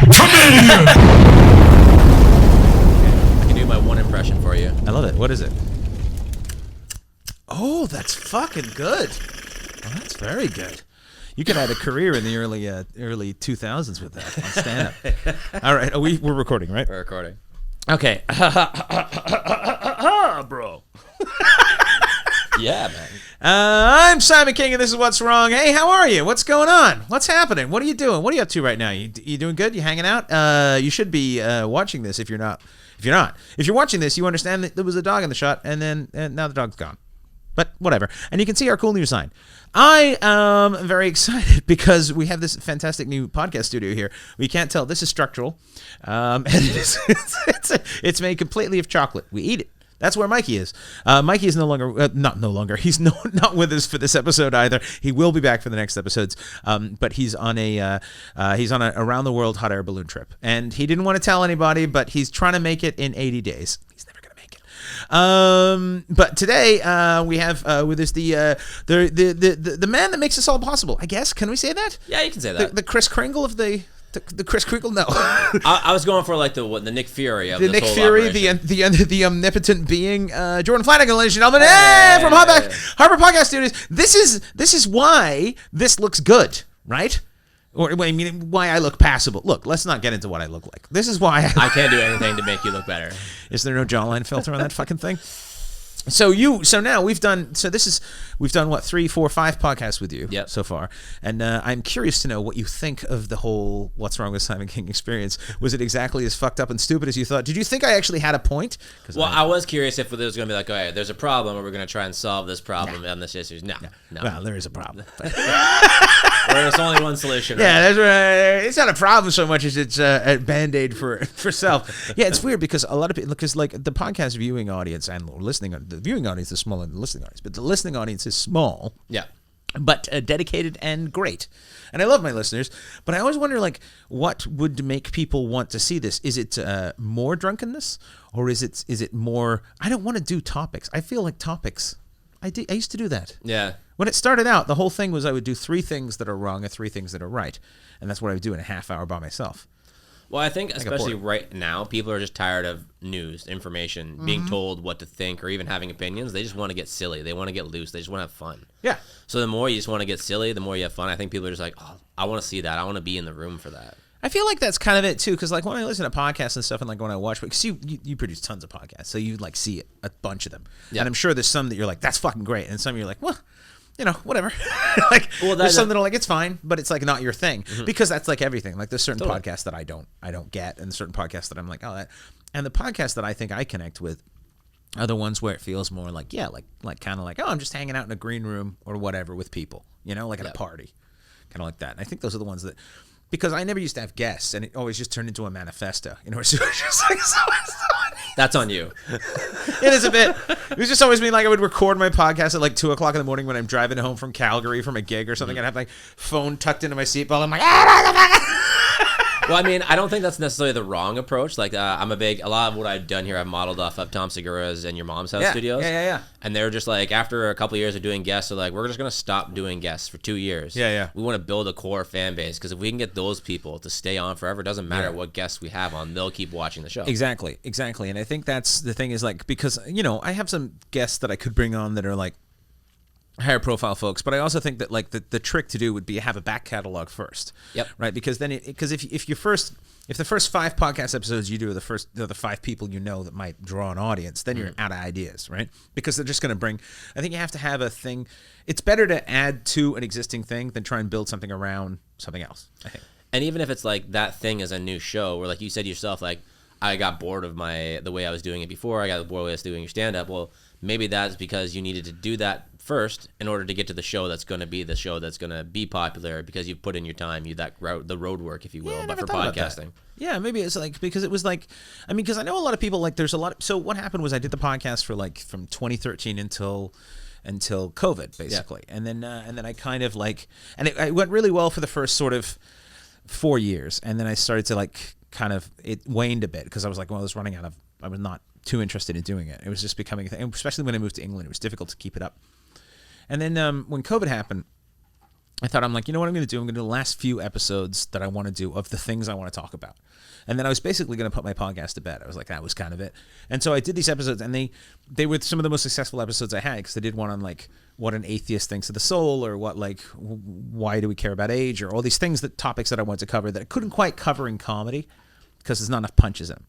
Comedian! I can do my one impression for you. I love it. What is it? Oh, that's fucking good. Oh, that's very good. You could have had a career in the early 2000s with that on stand-up. All right, we're recording, right? We're recording. Okay. Bro. Yeah, man. I'm Simon King, and this is What's Wrong. Hey, how are you? What's going on? What's happening? What are you doing? What are you up to right now? You doing good? You hanging out? You should be watching this if you're not. If you're watching this, you understand that there was a dog in the shot, and now the dog's gone. But whatever. And you can see our cool new sign. I am very excited because we have this fantastic new podcast studio here. We can't tell. This is structural. And it's made completely of chocolate. We eat it. That's where Mikey is. Mikey is no longer. He's not with us for this episode either. He will be back for the next episodes. But he's on a around the world hot air balloon trip, and he didn't want to tell anybody, but he's trying to make it in 80 days. He's never gonna make it. But today we have with us the man that makes this all possible. I guess, can we say that? Yeah, you can say that. The Chris Kringle of the Chris Kringle? No. I was going for like the Nick Fury of the this Nick whole Fury, operation. the omnipotent being, Jordan Flanagan, ladies and gentlemen, from Harbour Podcast Studios. This is why this looks good, right? Or I mean, why I look passable. Look, let's not get into what I look like. This is why I can't do anything to make you look better. Is there no jawline filter on that fucking thing? So now we've done what, 3, 4, 5 podcasts with you so far, and I'm curious to know what you think of the whole What's Wrong with Simon King experience. Was it exactly as fucked up and stupid as you thought? Did you think I actually had a point? Well, I was curious if there was going to be like, okay, there's a problem, and we're going to try and solve this problem on this issue. No. Well, there is a problem. There's only one solution. Right? Yeah, it's not a problem so much as it's a band-aid for self. Yeah, it's weird because a lot of people, because like the podcast viewing audience and listening, the viewing audience is smaller than the listening audience, but the listening audience is small. Yeah. But dedicated and great. And I love my listeners, but I always wonder, like, what would make people want to see this? Is it more drunkenness, or is it more, I don't want to do topics. I feel like topics, I used to do that. Yeah. When it started out, the whole thing was I would do 3 things that are wrong and 3 things that are right. And that's what I would do in a half hour by myself. Well, I think especially right now, people are just tired of news, information, being told what to think, or even having opinions. They just want to get silly. They want to get loose. They just want to have fun. Yeah. So the more you just want to get silly, the more you have fun. I think people are just like, oh, I want to see that. I want to be in the room for that. I feel like that's kind of it too, because like when I listen to podcasts and stuff, and like when I watch, because you produce tons of podcasts, so you like see a bunch of them, and I'm sure there's some that you're like, that's fucking great, and some you're like, well, you know, whatever. Like, there's some that are like, it's fine, but it's like not your thing, because that's like everything. Like there's certain podcasts that I don't get, and certain podcasts that I'm like, oh, that, and the podcasts that I think I connect with are the ones where it feels more like, yeah, like kind of like, oh, I'm just hanging out in a green room or whatever with people, you know, like at a party, kind of like that. And I think those are the ones that. Because I never used to have guests, and it always just turned into a manifesto. You know, it's just like so that's on you. It is a bit. It was just always me. Like I would record my podcast at like 2:00 in the morning when I'm driving home from Calgary from a gig or something. I'd have my phone tucked into my seatbelt. I'm like, Well, I mean, I don't think that's necessarily the wrong approach. Like, a lot of what I've done here, I've modeled off of Tom Segura's and Your Mom's House studios. Yeah. And they're just like, after a couple of years of doing guests, they're like, we're just going to stop doing guests for 2 years. Yeah. We want to build a core fan base, because if we can get those people to stay on forever, it doesn't matter what guests we have on, they'll keep watching the show. Exactly. And I think that's the thing is like, because, you know, I have some guests that I could bring on that are like, higher profile folks, but I also think that like the trick to do would be have a back catalog first. Yep. Right, because then if the first 5 podcast episodes you do are the 5 people you know that might draw an audience, then you're out of ideas, right? Because they're just going to bring. I think you have to have a thing. It's better to add to an existing thing than try and build something around something else, I think. And even if it's like that thing is a new show, where like you said yourself, like I got bored of the way I was doing it before. I got bored of the way I was doing your stand up. Well, maybe that's because you needed to do that first in order to get to the show that's going to be the show that's going to be popular, because you've put in your time, the road work, if you will, but for podcasting. Yeah, maybe it's like, because it was like, I mean, because I know a lot of people, like there's a lot. So what happened was I did the podcast for like from 2013 until COVID, basically. Yeah. And then I kind of like, and it went really well for the first sort of 4 years. And then I started to like, kind of, it waned a bit because I was like, well, I was not too interested in doing it. It was just becoming a thing, especially when I moved to England. It was difficult to keep it up. And then when COVID happened, I thought, I'm like, you know what I'm going to do? I'm going to do the last few episodes that I want to do of the things I want to talk about. And then I was basically going to put my podcast to bed. I was like, that was kind of it. And so I did these episodes, and they were some of the most successful episodes I had, because I did one on like what an atheist thinks of the soul, or what, like, why do we care about age, or all these things, topics that I wanted to cover that I couldn't quite cover in comedy because there's not enough punches in them.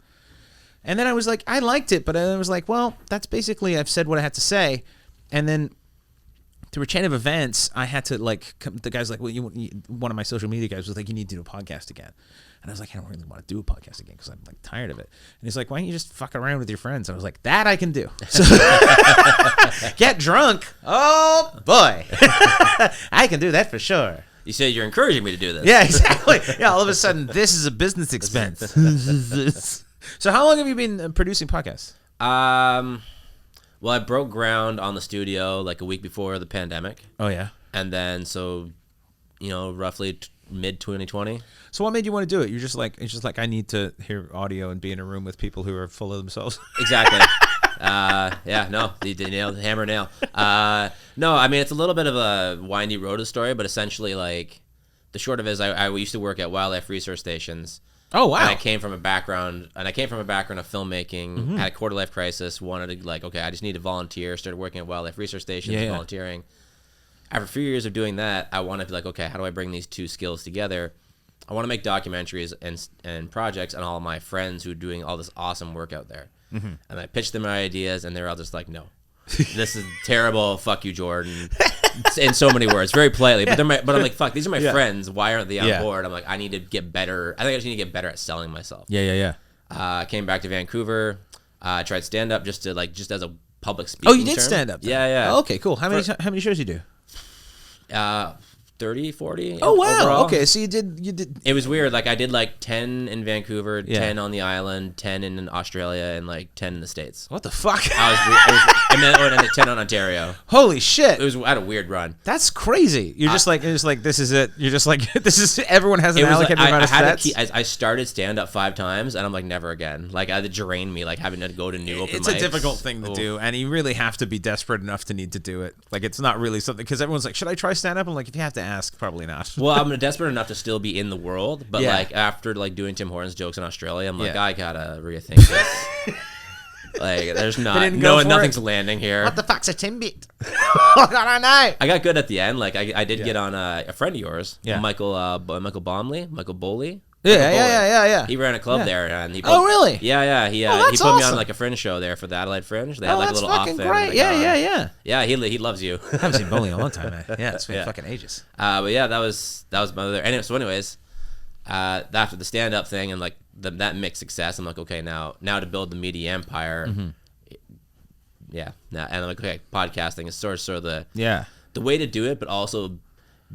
And then I was like, I liked it, but I was like, well, that's basically, I've said what I had to say. And then through a chain of events, I had to, like, the guy's like, well, one of my social media guys was like, you need to do a podcast again. And I was like, I don't really want to do a podcast again because I'm like tired of it. And he's like, why don't you just fuck around with your friends? I was like, that I can do. So, get drunk. Oh boy. I can do that for sure. You said you're encouraging me to do this. Yeah, exactly. Yeah, all of a sudden, this is a business expense. So how long have you been producing podcasts? Well, I broke ground on the studio like a week before the pandemic. Oh, yeah. And then, so, roughly mid 2020. So what made you want to do it? It's just like, I need to hear audio and be in a room with people who are full of themselves. Exactly. Yeah, no, you nailed hammer nail. No, I mean, it's a little bit of a windy road of story, but essentially, like, the short of it is I used to work at wildlife research stations. Oh, wow. And I came from a background of filmmaking, Mm-hmm. had a quarter life crisis, wanted to, like, okay, I just need to volunteer, started working at wildlife research stations, volunteering. After a few years of doing that, I wanted to be like, okay, how do I bring these two skills together? I want to make documentaries and projects on all of my friends who are doing all this awesome work out there. Mm-hmm. And I pitched them my ideas, and they're all just like, no, this is terrible. Fuck you, Jordan. In so many words, very politely. But I'm like, fuck, these are my friends. Why aren't they on board? I'm like, I need to get better. I think I just need to get better at selling myself. I came back to Vancouver. Tried stand up just as a public speaking. Oh, you did stand up? Yeah. Oh, okay, cool. How many shows you do? 30, 40. Oh, wow. Overall. Okay, so you did. It was weird. Like, I did like 10 in Vancouver, 10 on the island, 10 in Australia, and like 10 in the States. What the fuck? And then 10 on Ontario. Holy shit! I had a weird run. That's crazy. You're just like, this is it. You're just like, this is, everyone has an allocated amount of sets. I started stand up 5 times, and I'm like, never again. Like, it drained me, like having to go to new open mics. It's a difficult thing to do, and you really have to be desperate enough to need to do it. Like, it's not really something, because everyone's like, should I try stand up? I'm like, if you have to ask, probably not. Well, I'm desperate enough to still be in the world, but like after like doing Tim Hortons jokes in Australia, I'm like, I gotta rethink this. Like, there's nothing's landing here. What the fuck's a Timbit? I don't know. I got good at the end. Like, I did get on a friend of yours, Michael Bomley, Michael Bowley. Yeah. He ran a club there, and he really? Yeah. He put me on like a fringe show there for the Adelaide Fringe. They had like a little off there. Great. Yeah. Yeah, he loves you. I haven't seen Bowley in a long time, man. Yeah, it's been fucking ages. But yeah, that was my other. Anyway, so anyways, after the stand up thing and like that mixed success, I'm like, okay, now to build the media empire. Mm-hmm. Yeah. Now, and I'm like, okay, podcasting is sort of the way to do it, but also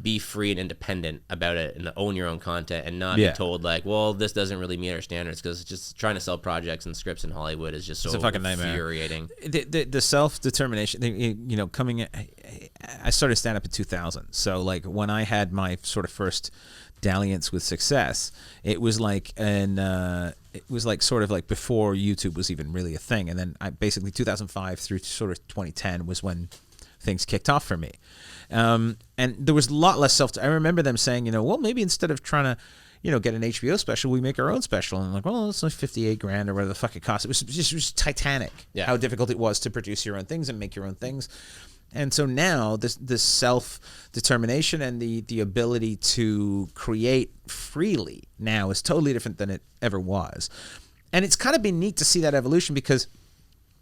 be free and independent about it and own your own content and not be told like, well, this doesn't really meet our standards, because just trying to sell projects and scripts in Hollywood is just so infuriating. The self-determination, coming I started stand-up in 2000. So like when I had my sort of first dalliance with success, it was like sort of like before YouTube was even really a thing. And then basically 2005 through sort of 2010 was when things kicked off for me. And there was a lot less I remember them saying, well, maybe instead of trying to, get an HBO special, we make our own special. And I'm like, well, it's like $58,000 or whatever the fuck it cost. It was titanic how difficult it was to produce your own things and make your own things. And so now this self-determination and the ability to create freely now is totally different than it ever was. And it's kind of been neat to see that evolution, because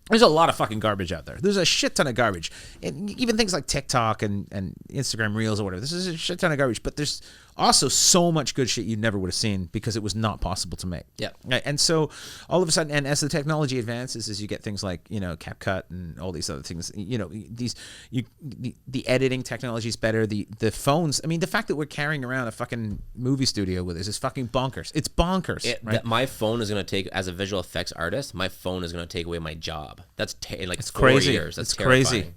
there's a lot of fucking garbage out there. There's a shit ton of garbage. And even things like TikTok and Instagram Reels or whatever. This is a shit ton of garbage. But there's also so much good shit you never would have seen because it was not possible to make. Yeah. And so all of a sudden, and as the technology advances, as you get things like, CapCut and all these other things, the editing technology is better. The phones, I mean, the fact that we're carrying around a fucking movie studio with us is fucking bonkers. It's bonkers. Right? My phone is going to take, as a visual effects artist, my phone is going to take away my job. That's it's 4 crazy. years. That's terrifying. Crazy.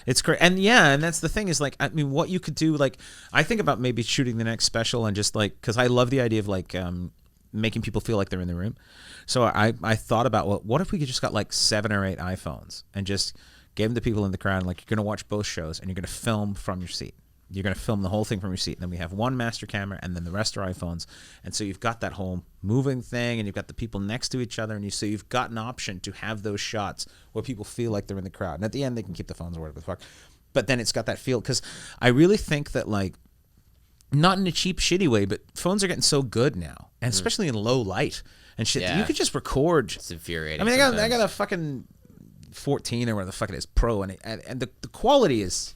It's crazy. And that's the thing is, like, I mean, what you could do, like, I think about maybe shooting the next special and just like, because I love the idea of like making people feel like they're in the room. So I thought about, well, what if we could just got like 7 or 8 iPhones and just gave them to people in the crowd, and like, you're going to watch both shows and you're going to film from your seat. You're going to film the whole thing from your seat. And then we have one master camera, and then the rest are iPhones. And so you've got that whole moving thing, and you've got the people next to each other, and so you've got an option to have those shots where people feel like they're in the crowd. And at the end, they can keep the phones or whatever the fuck. But then it's got that feel, because I really think that, like, not in a cheap, shitty way, but phones are getting so good now, and especially in low light and shit. Yeah. You could just record. It's infuriating. I mean, I got a fucking 14 or whatever the fuck it is, Pro, and the quality is.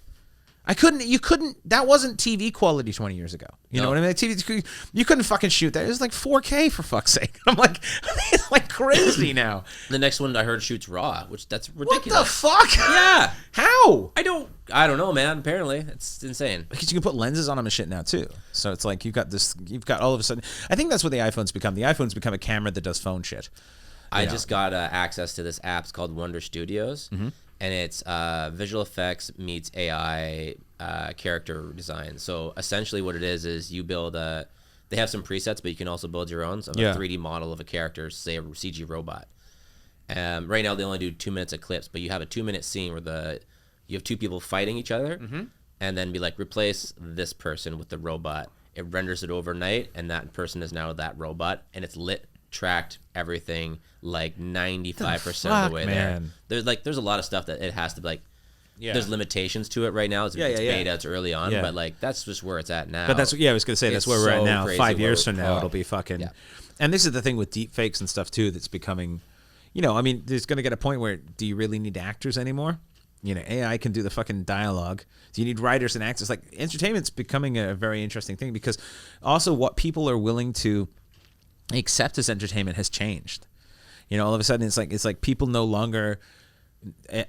That wasn't TV quality 20 years ago. You know what I mean? TV, you couldn't fucking shoot that. It was like 4K for fuck's sake. I'm like, it's like crazy now. The next one I heard shoots RAW, which that's ridiculous. What the fuck? Yeah. How? I don't know, man. Apparently, it's insane. Because you can put lenses on them and shit now too. So it's like you've got all of a sudden. I think that's what the iPhone's become. The iPhone's become a camera that does phone shit. I just got access to this app. It's called Wonder Studios. And it's visual effects meets AI character design. So essentially what it is you build they have some presets, but you can also build your own. So a 3D model of a character, say a CG robot. Right now they only do 2 minutes of clips, but you have a 2-minute scene where you have two people fighting each other, and then be like, replace this person with the robot. It renders it overnight, and that person is now that robot, and it's tracked everything like 95% of the way man. there. There's a lot of stuff that it has to be like. Yeah. There's limitations to it right now. It's beta, it's early on, but like that's just where it's at now. But that's I was gonna say that's where we're at now. 5 years from now, it'll be fucking. Yeah. And this is the thing with deep fakes and stuff too. That's becoming, I mean, there's gonna get a point where do you really need actors anymore? AI can do the fucking dialogue. Do you need writers and actors? Like entertainment's becoming a very interesting thing because also what people are willing to accept as entertainment has changed. All of a sudden it's like people no longer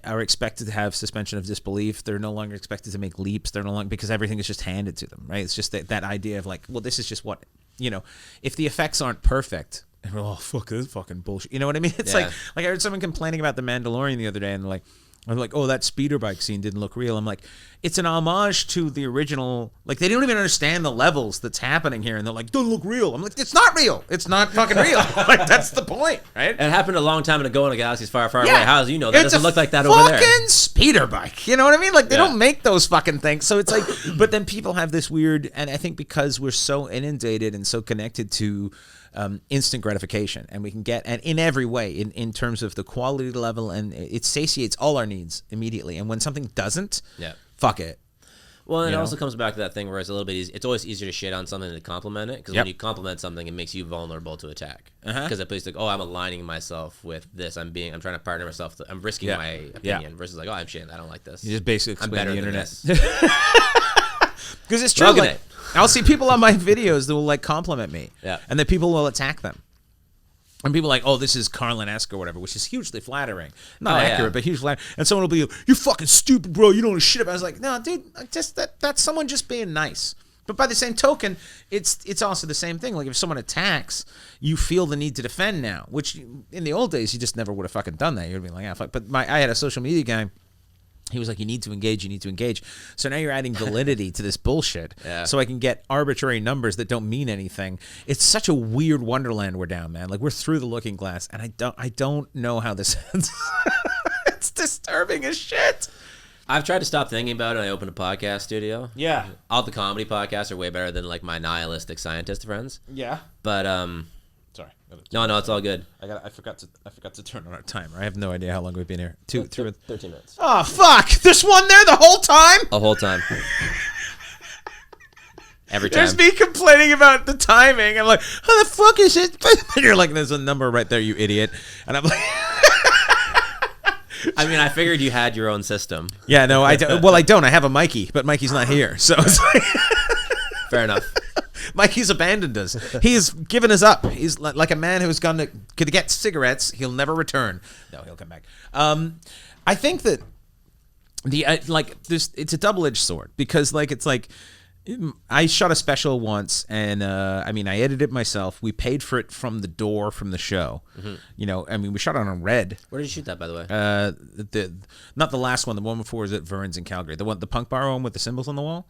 are expected to have suspension of disbelief. They're no longer expected to make leaps. They're no longer, because everything is just handed to them, right? It's just that idea of like, well, this is just what, if the effects aren't perfect, and we're, oh, fuck, this is fucking bullshit. You know what I mean? It's like I heard someone complaining about The Mandalorian the other day, and I'm like, oh, that speeder bike scene didn't look real. I'm like, it's an homage to the original. Like, they don't even understand the levels that's happening here, and they're like, doesn't look real. I'm like, it's not real. It's not fucking real. Like, that's the point, right? It happened a long time ago in a galaxy's far, far away. How do you know that doesn't look like that over there? Fucking speeder bike. You know what I mean? Like, they don't make those fucking things. So it's like, but then people have this weird, and I think because we're so inundated and so connected to instant gratification, and we can get, and in every way, in terms of the quality level, and it satiates all our needs immediately. And when something doesn't, fuck it. Well, and it also comes back to that thing where it's a little bit easy. It's always easier to shit on something than to compliment it, because when you compliment something, it makes you vulnerable to attack. Because at least like, oh, I'm aligning myself with this. I'm trying to partner myself. I'm risking my opinion versus like, oh, I'm shitting. I don't like this. You just basically I'm better the than internet. Because it's true. Like, I'll see people on my videos that will like compliment me, and then people will attack them. And people are like, oh, this is Carlin-esque or whatever, which is hugely flattering. Not accurate, but hugely flattering. And someone will be like, you're fucking stupid, bro. You don't know shit about it. I was like, no, dude, just that's someone just being nice. But by the same token, it's also the same thing. Like, if someone attacks, you feel the need to defend now, which in the old days, you just never would have fucking done that. You would have been like, ah, fuck. But I had a social media guy. He was like, you need to engage. So now you're adding validity to this bullshit so I can get arbitrary numbers that don't mean anything. It's such a weird wonderland we're down, man. Like, we're through the looking glass, and I don't know how this ends. It's disturbing as shit. I've tried to stop thinking about it. I opened a podcast studio. Yeah. All the comedy podcasts are way better than like my nihilistic scientist friends. Yeah. But sorry. No, it's all good. I forgot to turn on our timer. I have no idea how long we've been here. 13 minutes. Oh fuck! There's one there the whole time. The whole time. Every time. There's me complaining about the timing. I'm like, how the fuck is it? And you're like, there's a number right there, you idiot. And I'm like, I mean, I figured you had your own system. Yeah, no, I don't. Well, I don't. I have a Mikey, but Mikey's not here, so it's like fair enough. Mikey's abandoned us. He's given us up. He's like a man who's gone to get cigarettes. He'll never return. No, he'll come back. I think that it's a double-edged sword because it's like I shot a special once, and I mean, I edited it myself. We paid for it from the door from the show. I mean, we shot it on Red. Where did you shoot that, by the way? Not the last one. The one before was at Vern's in Calgary. The Punk Bar one with the symbols on the wall.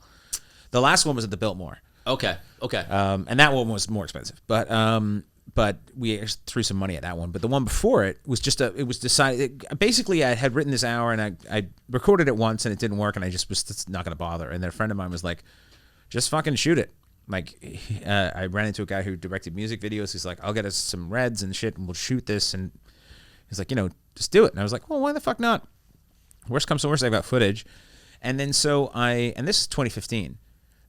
The last one was at the Biltmore. Okay. And that one was more expensive. But but we threw some money at that one. But the one before it was it was decided. Basically, I had written this hour and I recorded it once and it didn't work, and I just was not going to bother. And then a friend of mine was like, just fucking shoot it. Like, I ran into a guy who directed music videos. He's like, I'll get us some reds and shit and we'll shoot this. And he's like, just do it. And I was like, well, why the fuck not? Worst comes to worst, I've got footage. And then and this is 2015.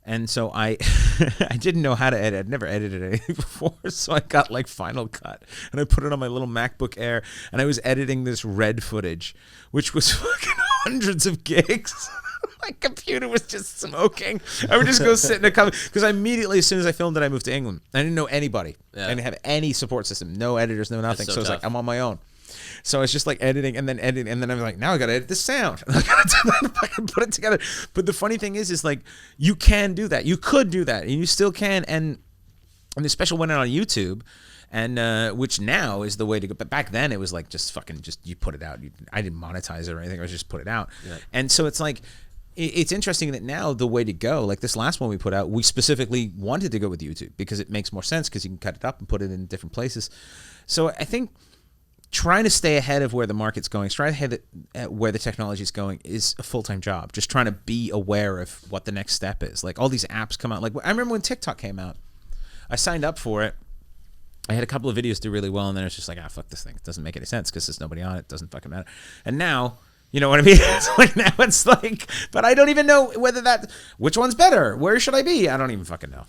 And so I didn't know how to edit. I'd never edited anything before. So I got like Final Cut and I put it on my little MacBook Air and I was editing this red footage, which was fucking hundreds of gigs. My computer was just smoking. I would just go sit in a cover because immediately, as soon as I filmed it, I moved to England. I didn't know anybody. Yeah. I didn't have any support system, no editors, no nothing. So I was like, I'm on my own. So I was just like editing, and then I'm like, now I gotta edit this sound. I gotta do that if I can put it together. But the funny thing is like you can do that. You could do that, and you still can. And the special went out on YouTube. And which now is the way to go. But back then it was like just you put it out. I didn't monetize it or anything. I was just put it out. Yeah. And so it's like, it's interesting that now the way to go, like this last one we put out, we specifically wanted to go with YouTube because it makes more sense because you can cut it up and put it in different places. So I think trying to stay ahead of where the market's going, trying ahead at where the technology is going is a full-time job. Just trying to be aware of what the next step is. Like all these apps come out. Like I remember when TikTok came out, I signed up for it. I had a couple of videos do really well, and then it's just like, fuck this thing. It doesn't make any sense because there's nobody on it. It doesn't fucking matter. And now, you know what I mean? It's like now it's like, but I don't even know which one's better. Where should I be? I don't even fucking know,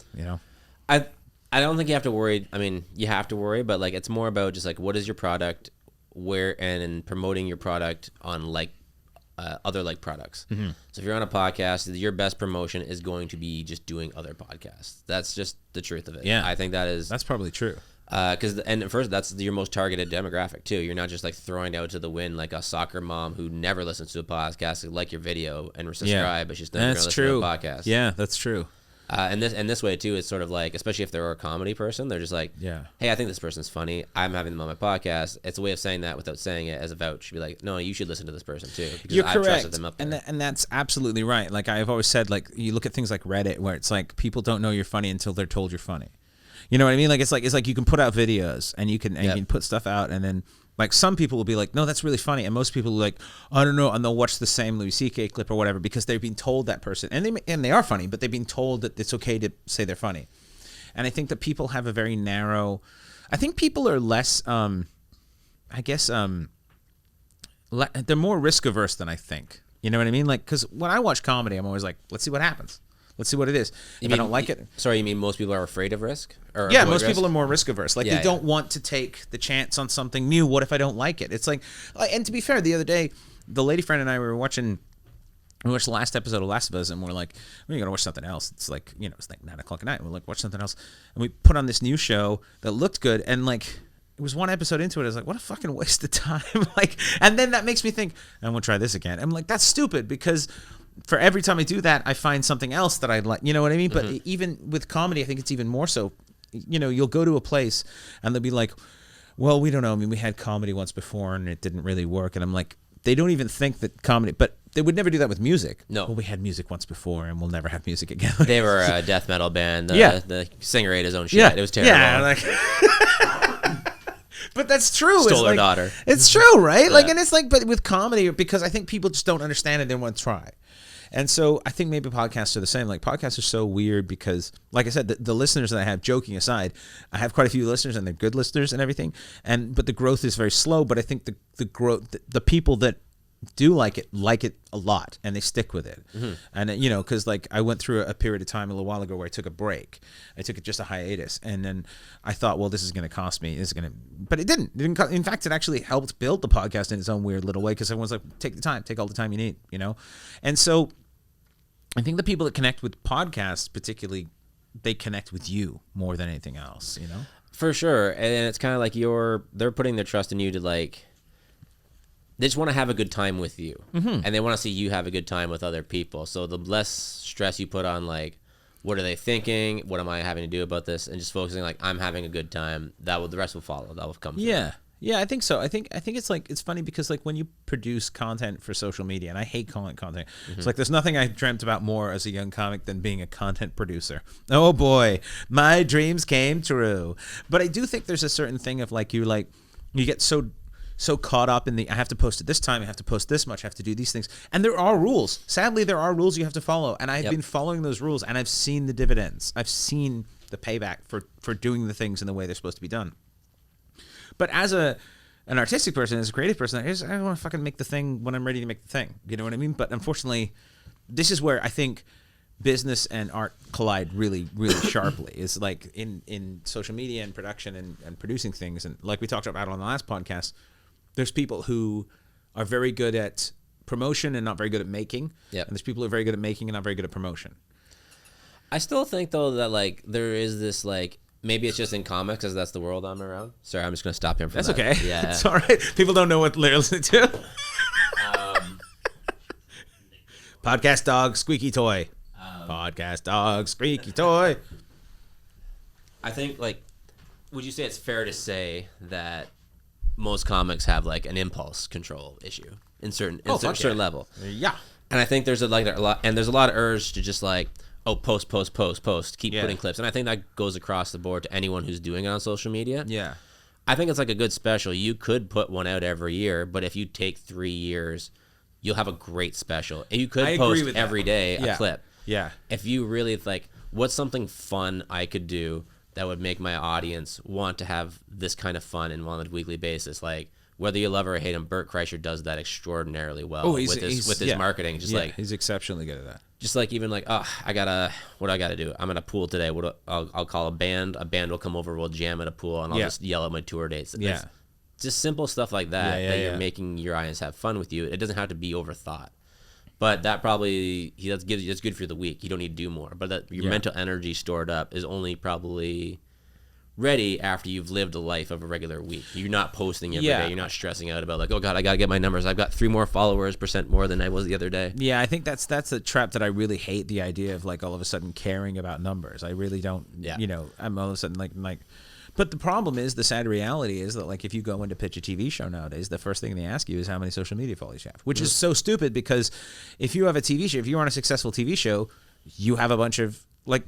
I don't think you have to worry. I mean, you have to worry, but like it's more about just like what is your product, and promoting your product on like other like products. Mm-hmm. So if you're on a podcast, your best promotion is going to be just doing other podcasts. That's just the truth of it. Yeah, I think that's probably true. And first, that's your most targeted demographic too. You're not just like throwing out to the wind like a soccer mom who never listens to a podcast, like your video and subscribe, but she's never going to listen to a podcast. Yeah, that's true. And this way too, it's sort of like, especially if they're a comedy person, they're just like, hey, I think this person's funny. I'm having them on my podcast. It's a way of saying that without saying it as a vouch. Be like, no, you should listen to this person too. Because You're I've correct. trusted them up there. And that's absolutely right. Like I've always said, like you look at things like Reddit where it's like people don't know you're funny until they're told you're funny. You know what I mean? Like it's like you can put out videos and you can put stuff out, and then like some people will be like, no, that's really funny, and most people are like, I don't know, and they'll watch the same Louis C.K. clip or whatever because they've been told that person, and they are funny, but they've been told that it's okay to say they're funny. And I think that people have a very narrow. I think people are less. They're more risk averse than I think. You know what I mean? Like, because when I watch comedy, I'm always like, let's see what happens. Let's see what it is. If I don't like it. Sorry, you mean most people are afraid of risk? Yeah, most people are more risk averse. Like they don't want to take the chance on something new. What if I don't like it? It's like, and to be fair, the other day, the lady friend and I were watching. We watched the last episode of Last of Us, and we're like, we're gonna watch something else. It's like, it's like 9:00 at night. And we're like, watch something else, and we put on this new show that looked good, and like. It was one episode into it. I was like, what a fucking waste of time. And then that makes me think, I'm going to try this again. I'm like, that's stupid because for every time I do that, I find something else that I like. You know what I mean? Mm-hmm. But even with comedy, I think it's even more so. You'll go to a place and they'll be like, well, we don't know. I mean, we had comedy once before and it didn't really work. And I'm like, they don't even think that comedy, but they would never do that with music. No. Well, we had music once before and we'll never have music again. They were a death metal band. The singer ate his own shit. Yeah. It was terrible. Yeah. But that's true. Stole her daughter. It's true, right? Yeah. Like, and it's like, but with comedy, because I think people just don't understand it, they want to try. And so I think maybe podcasts are the same. Like podcasts are so weird because, like I said, the listeners that I have, joking aside, I have quite a few listeners and they're good listeners and everything. But the growth is very slow. But I think the growth, the people that do like it a lot and they stick with it. Mm-hmm. And because like I went through a period of time a little while ago where I took a break. I took just a hiatus, and then I thought, well, this is going to cost me. But it didn't. In fact, it actually helped build the podcast in its own weird little way because everyone's like, take all the time you need, And so I think the people that connect with podcasts, particularly, they connect with you more than anything else, For sure. And it's kind of like they're putting their trust in you to like. They just want to have a good time with you, mm-hmm. and they want to see you have a good time with other people. So the less stress you put on, like, what are they thinking? What am I having to do about this? And just focusing, like, I'm having a good time. The rest will follow. That will come. Yeah, Yeah, I think so. I think it's like it's funny because like when you produce content for social media, and I hate calling it content. It's like there's nothing I dreamt about more as a young comic than being a content producer. Oh boy, my dreams came true. But I do think there's a certain thing of like you get so caught up in the I have to post at this time, I have to post this much, I have to do these things. And there are rules. Sadly, there are rules you have to follow. And I've been following those rules and I've seen the dividends. I've seen the payback for doing the things in the way they're supposed to be done. But as an artistic person, as a creative person, I want to fucking make the thing when I'm ready to make the thing. You know what I mean? But unfortunately, this is where I think business and art collide really, really sharply. It's like in social media and production and producing things. And like we talked about on the last podcast, there's people who are very good at promotion and not very good at making. Yep. And there's people who are very good at making and not very good at promotion. I still think, though, that like there is this like, maybe it's just in comics because that's the world I'm around. Sorry, I'm just going to stop him from that. That's okay. Yeah. It's all right. People don't know what they're listening to. Podcast dog, squeaky toy. Podcast dog, squeaky toy. I think, like, would you say it's fair to say that most comics have, like, an impulse control issue in certain level? Yeah. And I think there's a lot of urge to just, like, post, keep putting clips. And I think that goes across the board to anyone who's doing it on social media. Yeah. I think it's like a good special. You could put one out every year, but if you take 3 years, you'll have a great special. And you could post every day a clip. Yeah. If you really like, what's something fun I could do that would make my audience want to have this kind of fun and on a weekly basis? Like, whether you love or hate him, Bert Kreischer does that extraordinarily well with his marketing. Just like he's exceptionally good at that. Just like even like, what do I got to do? I'm at a pool today. I'll call a band. A band will come over. We'll jam at a pool, and I'll just yell at my tour dates. Yeah. Just simple stuff like that you're making your audience have fun with you. It doesn't have to be overthought. But that probably that's good for the week. You don't need to do more. But your mental energy stored up is only probably ready after you've lived a life of a regular week. You're not posting every day. You're not stressing out about like, oh God, I gotta get my numbers. I've got 3 more followers % more than I was the other day. Yeah, I think that's a trap that I really hate. The idea of like all of a sudden caring about numbers. I really don't. Yeah. You know, I'm all of a sudden like. But the problem is, the sad reality is that like if you go in to pitch a TV show nowadays, the first thing they ask you is how many social media followers you have, which is so stupid because if you have a TV show, if you're on a successful TV show, you have a bunch of like.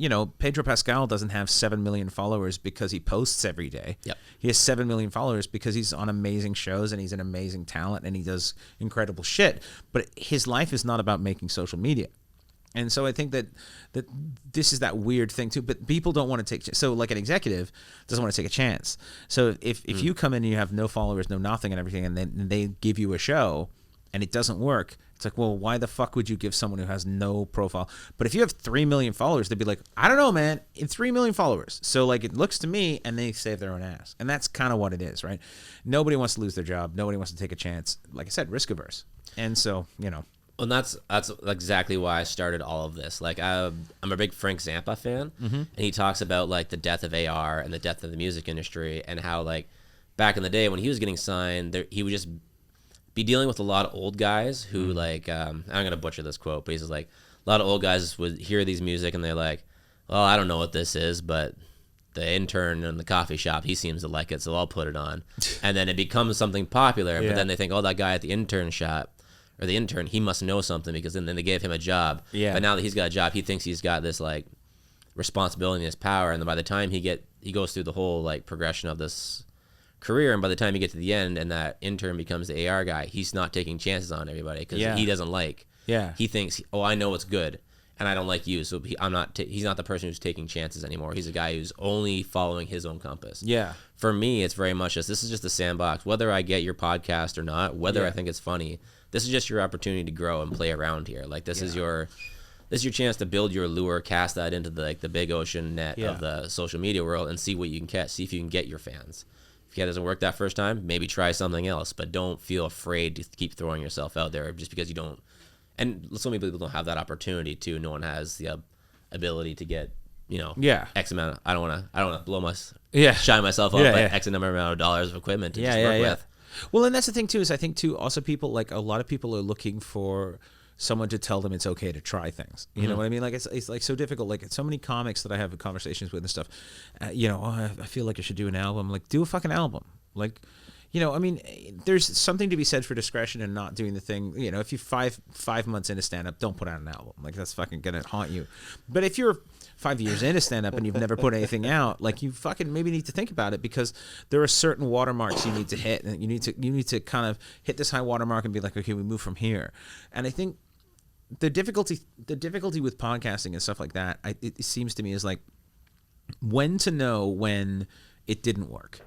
You know, Pedro Pascal doesn't have 7 million followers because he posts every day. Yep. He has 7 million followers because he's on amazing shows and he's an amazing talent and he does incredible shit. But his life is not about making social media. And so I think that this is that weird thing too. But people don't want to take so like an executive doesn't want to take a chance. So if you come in and you have no followers, no nothing and everything, and then they give you a show and it doesn't work, it's like, well, why the fuck would you give someone who has no profile? But if you have 3 million followers, they'd be like, I don't know, man, in 3 million followers. So like it looks to me, and they save their own ass. And that's kind of what it is, right? Nobody wants to lose their job. Nobody wants to take a chance. Like I said, risk averse. And so, you know. And that's exactly why I started all of this. Like I'm a big Frank Zappa fan, and he talks about like the death of AR and the death of the music industry, and how like back in the day when he was getting signed, he would just be dealing with a lot of old guys who like I'm gonna butcher this quote, but he's just like a lot of old guys would hear these music and they're like, well, I don't know what this is, but the intern in the coffee shop, he seems to like it, so I'll put it on. And then it becomes something popular, but then they think, oh, that guy at the intern shop or the intern, he must know something because then they gave him a job. Yeah. But now that he's got a job, he thinks he's got this like responsibility and this power, and then by the time he goes through the whole like progression of this career, and by the time you get to the end and that intern becomes the AR guy, he's not taking chances on everybody because he doesn't like. Yeah. He thinks, oh, I know what's good, and I don't like you, so he's not the person who's taking chances anymore. He's a guy who's only following his own compass. Yeah. For me, it's very much this is just a sandbox. Whether I get your podcast or not, whether I think it's funny, this is just your opportunity to grow and play around here. Like this is your chance to build your lure, cast that into the big ocean net of the social media world, and see what you can catch. See if you can get your fans. If it doesn't work that first time, maybe try something else, but don't feel afraid to keep throwing yourself out there just because you don't. And so many people don't have that opportunity too. No one has the ability to get, X amount of, I don't want to blow shine myself up, but X amount of dollars of equipment to just work with. Well, and that's the thing too, is I think too, also people, like a lot of people are looking for someone to tell them it's okay to try things. You know what I mean? Like it's like so difficult. Like so many comics that I have conversations with and stuff, I feel like I should do an album. Like, do a fucking album. Like, you know, I mean, there's something to be said for discretion and not doing the thing. You know, if you 5 months into stand-up, don't put out an album. Like, that's fucking gonna haunt you. But if you're 5 years into stand-up and you've never put anything out, like, you fucking maybe need to think about it, because there are certain watermarks you need to hit, and you need to kind of hit this high watermark and be like, okay, we move from here. And I think the difficulty with podcasting and stuff like that, it seems to me, is like when to know when it didn't work.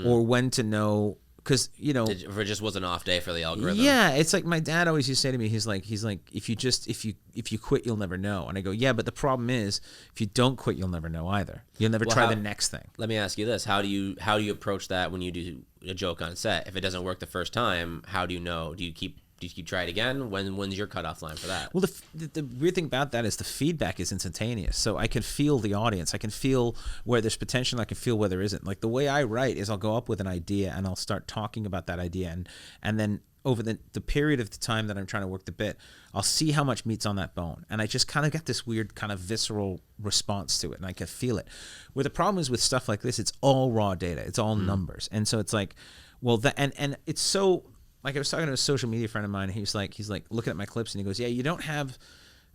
Or when to know, because, you know, if it just was an off day for the algorithm. Yeah, it's like my dad always used to say to me, he's like, if you quit, you'll never know. And I go, yeah, but the problem is, if you don't quit, you'll never know either. You'll never try the next thing. Let me ask you this: how do you approach that when you do a joke on set? If it doesn't work the first time, how do you know? Do you try it again? When's your cutoff line for that? Well, the weird thing about that is the feedback is instantaneous. So I can feel the audience. I can feel where there's potential. I can feel where there isn't. Like, the way I write is I'll go up with an idea and I'll start talking about that idea. And then over the period of the time that I'm trying to work the bit, I'll see how much meat's on that bone. And I just kind of get this weird kind of visceral response to it, and I can feel it. Where the problem is with stuff like this, it's all raw data. It's all numbers. And so it's like, well, and it's so... Like, I was talking to a social media friend of mine, and he's like looking at my clips, and he goes, yeah, you don't have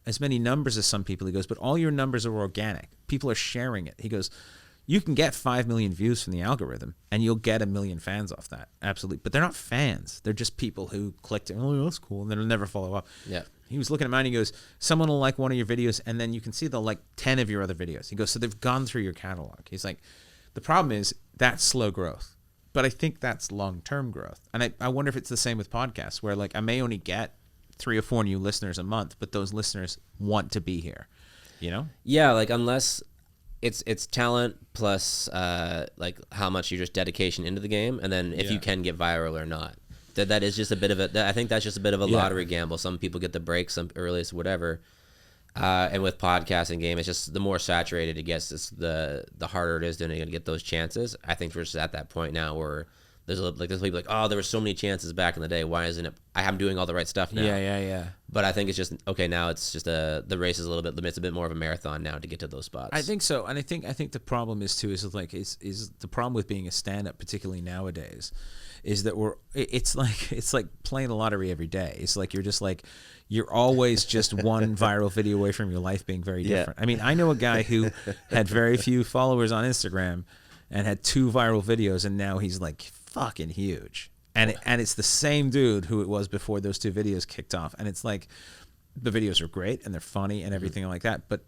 as many numbers as some people. He goes, but all your numbers are organic. People are sharing it. He goes, you can get 5 million views from the algorithm, and you'll get 1 million fans off that. Absolutely. But they're not fans. They're just people who clicked it. Oh, that's cool. And then they'll never follow up. Yeah. He was looking at mine. He goes, someone will like one of your videos, and then you can see they'll like 10 of your other videos. He goes, so they've gone through your catalog. He's like, the problem is that's slow growth. But I think that's long-term growth. And I wonder if it's the same with podcasts, where, like, I may only get 3 or 4 new listeners a month, but those listeners want to be here, you know? Yeah, like, unless it's talent plus, like, how much your just dedication into the game, and then if you can get viral or not. That is just a bit of I think that's just a bit of a lottery gamble. Some people get the break, some earliest, whatever. And with podcasting game, it's just the more saturated it gets, the harder it is to get those chances. I think we're just at that point now where there's people like, oh, there were so many chances back in the day. Why isn't it? I'm doing all the right stuff now. Yeah. But I think it's just okay now. It's just the race is it's a bit more of a marathon now to get to those spots. I think so, and I think the problem is too is the problem with being a stand-up, particularly nowadays, is that it's like playing the lottery every day. It's like you're always just one viral video away from your life being very different. I mean, I know a guy who had very few followers on Instagram and had 2 viral videos, and now he's like fucking huge. And it's the same dude who it was before those 2 videos kicked off. And it's like, the videos are great and they're funny and everything like that, but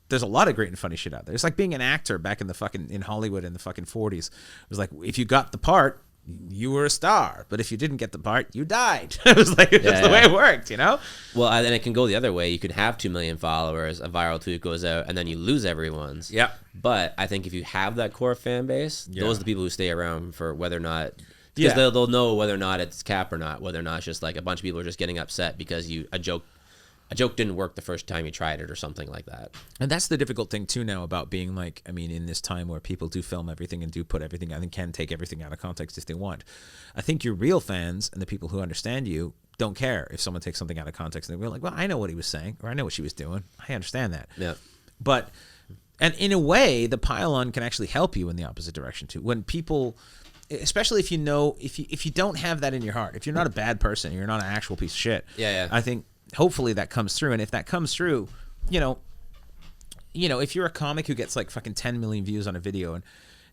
there's a lot of great and funny shit out there. It's like being an actor back in Hollywood in the fucking 40s. It was like, if you got the part, you were a star, but if you didn't get the part, you died. It was like that's the way it worked, you know. Well, and it can go the other way. You could have 2 million followers, a viral tweet goes out, and then you lose everyone's. Yeah. But I think if you have that core fan base, those are the people who stay around for whether or not, because they'll know whether or not it's cap or not, whether or not it's just like a bunch of people are just getting upset because a joke didn't work the first time you tried it or something like that. And that's the difficult thing too now about being like, I mean, in this time where people do film everything and do put everything out and can take everything out of context if they want. I think your real fans and the people who understand you don't care if someone takes something out of context and they're like, well, I know what he was saying, or I know what she was doing. I understand that. Yeah. But, and in a way, the pile-on can actually help you in the opposite direction too. When people, especially if you know, if you don't have that in your heart, if you're not a bad person, you're not an actual piece of shit. Yeah. I think hopefully that comes through. And if that comes through, you know, if you're a comic who gets like fucking 10 million views on a video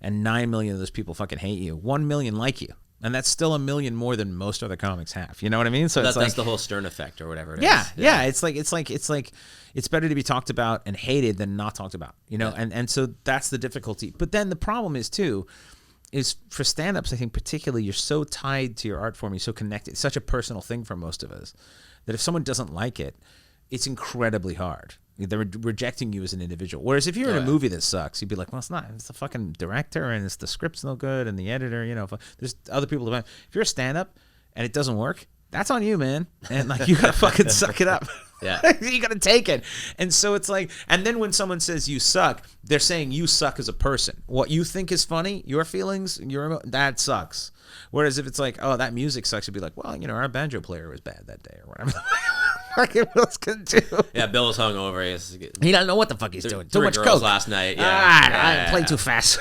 and 9 million of those people fucking hate you, 1 million like you. And that's still 1 million more than most other comics have. You know what I mean? So that's the whole Stern effect or whatever it is. Yeah. It's like it's better to be talked about and hated than not talked about. You know, and so that's the difficulty. But then the problem is too, is for stand-ups, I think particularly, you're so tied to your art form, you're so connected. It's such a personal thing for most of us that if someone doesn't like it, it's incredibly hard. They're rejecting you as an individual. Whereas if you're in a movie that sucks, you'd be like, well, it's not. It's the fucking director, and it's the script's no good, and the editor, you know. There's other people. If you're a stand-up and it doesn't work, that's on you, man. And like, you gotta fucking suck it up. Yeah. You gotta take it. And so it's like, and then when someone says you suck, they're saying you suck as a person. What you think is funny, your feelings, that sucks. Whereas if it's like, oh, that music sucks, you'd be like, well, you know, our banjo player was bad that day or whatever. fucking Will's gonna do? Yeah, Bill was hungover. He doesn't know what the fuck he's doing. Too Three much girls coke last night. Yeah, I played too fast.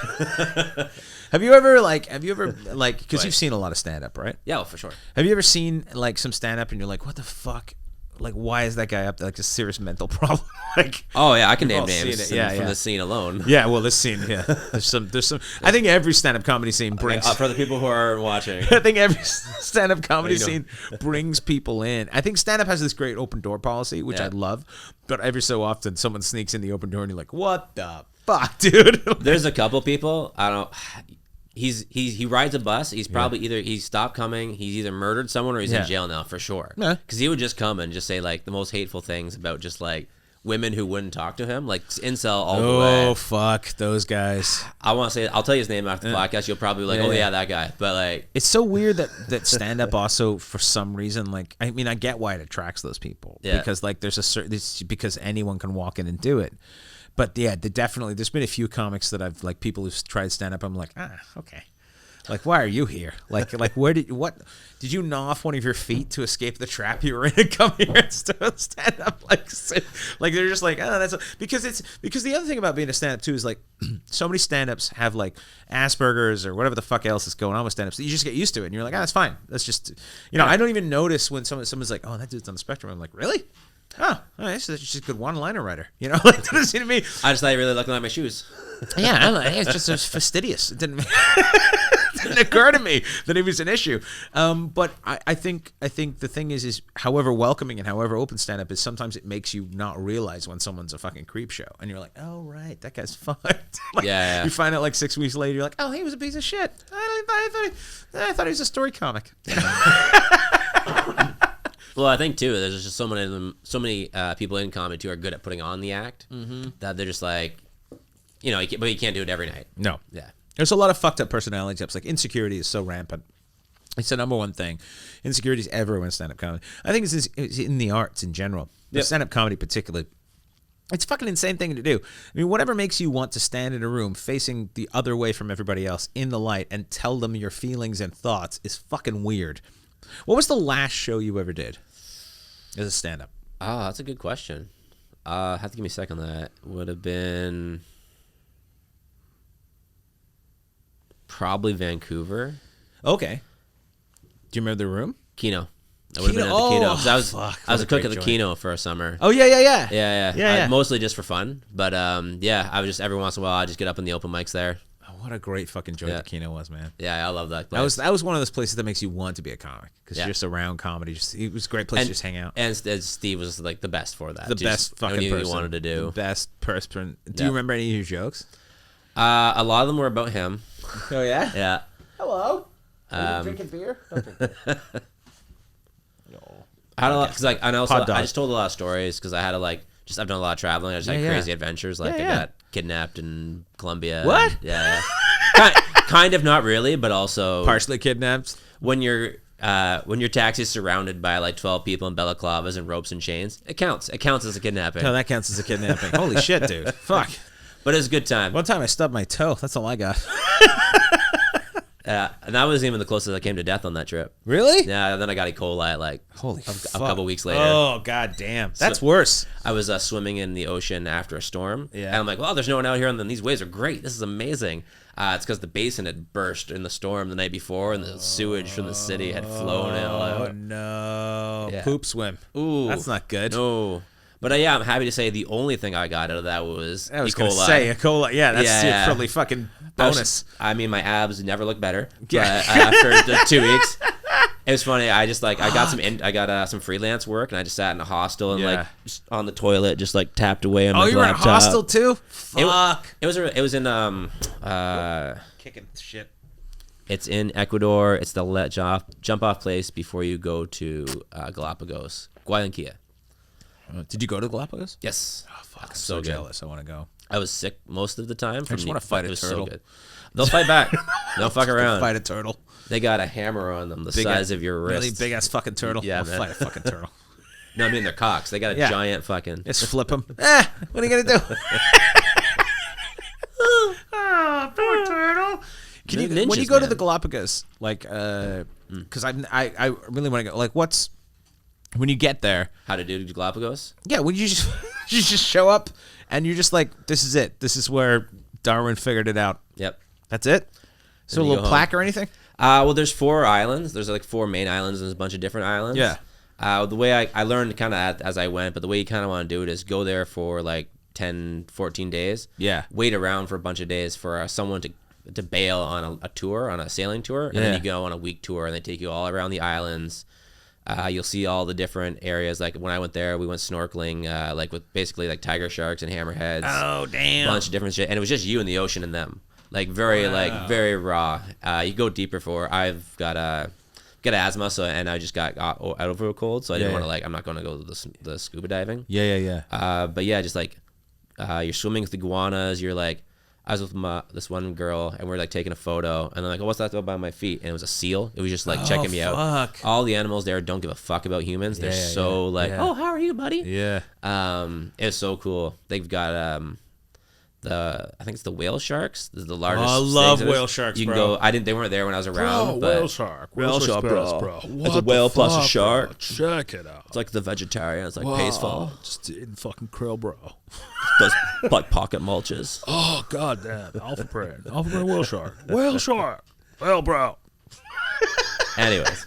Have you ever because you've seen a lot of stand up, right? Yeah, well, for sure. Have you ever seen like some stand up and you're like, what the fuck? Like, why is that guy up to like a serious mental problem? Like, oh yeah, I can we've name all seen names it. Yeah, from the scene alone. yeah. Well, this scene, yeah. There's some. I think every stand up comedy scene brings. For the people who are watching, I think every stand up comedy scene brings people in. I think stand up has this great open door policy, which I love. But every so often, someone sneaks in the open door and you're like, what the fuck, dude? There's a couple people. I don't. He rides a bus. He's probably either he's stopped coming. He's either murdered someone or he's in jail now for sure. Yeah. Because he would just come and just say like the most hateful things about just like women who wouldn't talk to him, like incel all the way. Oh fuck those guys. I want to say I'll tell you his name after the podcast. You'll probably be like, oh yeah, that guy. But like, it's so weird that stand up also for some reason like I mean I get why it attracts those people because like there's a certain because anyone can walk in and do it. But yeah, there's been a few comics that I've like people who've tried stand up. I'm like, okay, like why are you here? Like what did you gnaw off one of your feet to escape the trap you were in and come here and stand up? Like they're just like, because the other thing about being a stand up too is like so many stand ups have like Asperger's or whatever the fuck else is going on with stand ups that you just get used to it and you're like, that's fine. That's just I don't even notice when someone's like, oh, that dude's on the spectrum. I'm like, really? Oh, that's just a good one-liner writer. Like, that doesn't seem to me. I just thought you really looking at my shoes. Yeah, I'm like, it's just fastidious. It didn't occur to me that it was an issue. But I think the thing is however welcoming and however open stand-up is, sometimes it makes you not realize when someone's a fucking creep show. And you're like, oh, right, that guy's fucked. You find out like 6 weeks later, you're like, oh, he was a piece of shit. I thought he was a story comic. Well, I think too, there's just so many people in comedy who are good at putting on the act that they're just like, but you can't do it every night. No. Yeah. There's a lot of fucked up personality types. Like insecurity is so rampant. It's the number one thing. Insecurity is everywhere in stand-up comedy. I think it's in the arts in general. But stand-up comedy particularly. It's a fucking insane thing to do. I mean, whatever makes you want to stand in a room facing the other way from everybody else in the light and tell them your feelings and thoughts is fucking weird. What was the last show you ever did as a stand-up? Oh, that's a good question. Have to give me a second on that. Would have been probably Vancouver. Okay. Do you remember the room? Kino. I would have been at the Kino. 'Cause I was a cook at the joint. Kino for a summer. Oh, yeah. Yeah. Mostly just for fun. But I was just every once in a while I just get up in the open mics there. What a great fucking joint the Kino was, man. Yeah, I love that place. That was one of those places that makes you want to be a comic because you're just around comedy. It was a great place to just hang out. And Steve was like the best for that. The best fucking person. He wanted to do. The best person. Do you remember any of your jokes? A lot of them were about him. Oh, yeah? Yeah. Hello? Are you drinking beer? Don't drink beer. I had a lot, because like, and also I just told a lot of stories because I had to I've done a lot of traveling. I just had crazy adventures. I got kidnapped in Colombia. What? Yeah. Kind of, not really, but also partially kidnapped. When your taxi's surrounded by 12 people in balaclavas and ropes and chains, it counts. It counts as a kidnapping. No, that counts as a kidnapping. Holy shit, dude. Fuck. But it was a good time. One time I stubbed my toe. That's all I got. And that wasn't even the closest I came to death on that trip. Really? Yeah, and then I got E. coli holy a couple weeks later. Oh, god damn. That's worse. I was swimming in the ocean after a storm. Yeah. And I'm like, well, there's no one out here, and then these waves are great. This is amazing. It's because the basin had burst in the storm the night before, and the sewage from the city had flown out. Oh, no. Yeah. Poop swim. Ooh. That's not good. No. But I'm happy to say the only thing I got out of that was I was E. coli. going to say E. coli. Yeah, that's probably fucking bonus. My abs never looked better. Yeah. But, after 2 weeks, it was funny. I just I got some freelance work, and I just sat in a hostel and just on the toilet, just tapped away on my laptop. Oh, you were in a hostel too? Fuck. It was in kicking shit. It's in Ecuador. It's the jump off place before you go to Galapagos, Guayaquil. Did you go to Galapagos? Yes. Oh, fuck. I'm so jealous. I want to go. I was sick most of the time. I just want to fight a turtle. So good. They'll fight back. They'll fuck around. Fight a turtle. They got a hammer on them the size of your wrist. Really big ass fucking turtle. Yeah, I'll man. fight a fucking turtle. No, I mean they're cocks. They got a giant fucking. Just flip them. What are you gonna do? Poor turtle. When you go to the Galapagos, because I really want to go. when you get there, How to do Galapagos? yeah, when you just you just show up and you're just like, this is it. This is where Darwin figured it out. Yep. That's it. So a Then you little go plaque or anything? Well, there's 4 islands. There's like 4 main islands. And there's a bunch of different islands. Yeah. The way I learned kind of as I went, but the way you kind of want to do it is go there for like 10, 14 days. Yeah. Wait around for a bunch of days for someone to bail on a tour, on a sailing tour, and then you go on a week tour, and they take you all around the islands. You'll see all the different areas. Like when I went there, we went snorkeling, like with basically like tiger sharks and hammerheads. Oh, damn. A bunch of different shit, and it was just you in the ocean and them. Like very raw. You go deeper I've got asthma, so and I just got over a cold, so I didn't want to I'm not going to go to the scuba diving. Yeah. But yeah, just like you're swimming with iguanas. You're like, I was with this one girl, and we're like taking a photo, and I'm like, oh, what's that about my feet? And it was a seal. It was just like checking me out. All the animals there don't give a fuck about humans. They're oh, how are you, buddy? Yeah. It's so cool. They've got I think it's the whale sharks. The largest. Oh, I love snakes. whale sharks, You can bro. go. They weren't there when I was around. But whale shark, Whale shark, bro. What It's a whale plus a shark. Bro? Check it out. It's like the vegetarian. It's like Wow, Paceful. just eating fucking krill, bro. Does butt pocket mulches. Oh god damn, alpha brain whale shark, whale shark, whale bro. Anyways,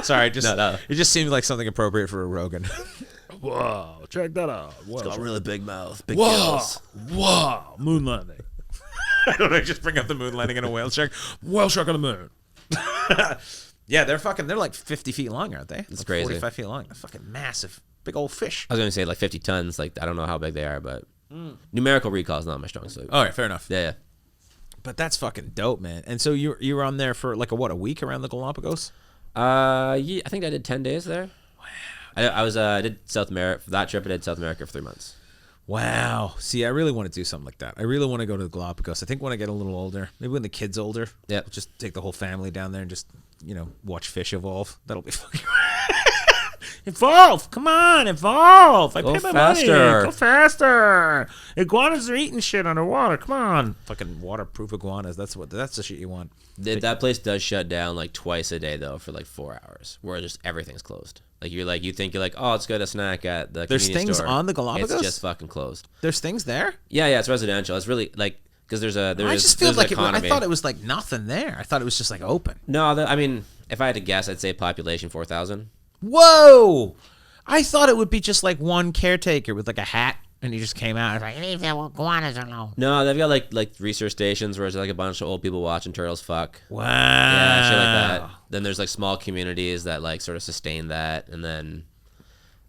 Sorry, just No. it just seemed like something appropriate for a Rogan. Wow, check that out. Whale shark. really big mouth, big Wow, wow, moon landing. I don't know, just bring up the moon landing in a whale shark. Whale shark on the moon. Yeah, they're like 50 feet long, aren't they? It's like crazy. 45 feet long. They're fucking massive. Big old fish. I was gonna say like 50 tons. Like I don't know how big they are, but numerical recall is not my strong suit. All right, fair enough. Yeah. But that's fucking dope, man. And so you were on there for like a week around the Galapagos? Yeah, I think I did 10 days there. Wow. I did South America for that trip. I did South America for 3 months. Wow. See, I really want to do something like that. I really want to go to the Galapagos. I think when I get a little older, maybe when the kid's older, Yep. we'll just take the whole family down there and just, watch fish evolve. That'll be fucking Evolve! Come on, evolve! I Go pay my faster. money. Go faster! Iguanas are eating shit underwater. Come on! Fucking waterproof iguanas. That's the shit you want. That place does shut down like twice a day though for like 4 hours, where just everything's closed. Like you think you're like, oh, let's get a snack at the There's convenience things store. on the Galapagos? It's just fucking closed. There's things there. Yeah, it's residential. It's really like because there's I just feel there's like an I economy. thought it was like nothing there. I thought it was just like open. No, I mean, if I had to guess, I'd say population 4,000. Whoa! I thought it would be just like one caretaker with like a hat, and he just came out and was like, Leave the iguanas alone. No, they've got like research stations where it's like a bunch of old people watching turtles fuck. wow. Yeah, shit like that. Then there's like small communities that like sort of sustain that, and then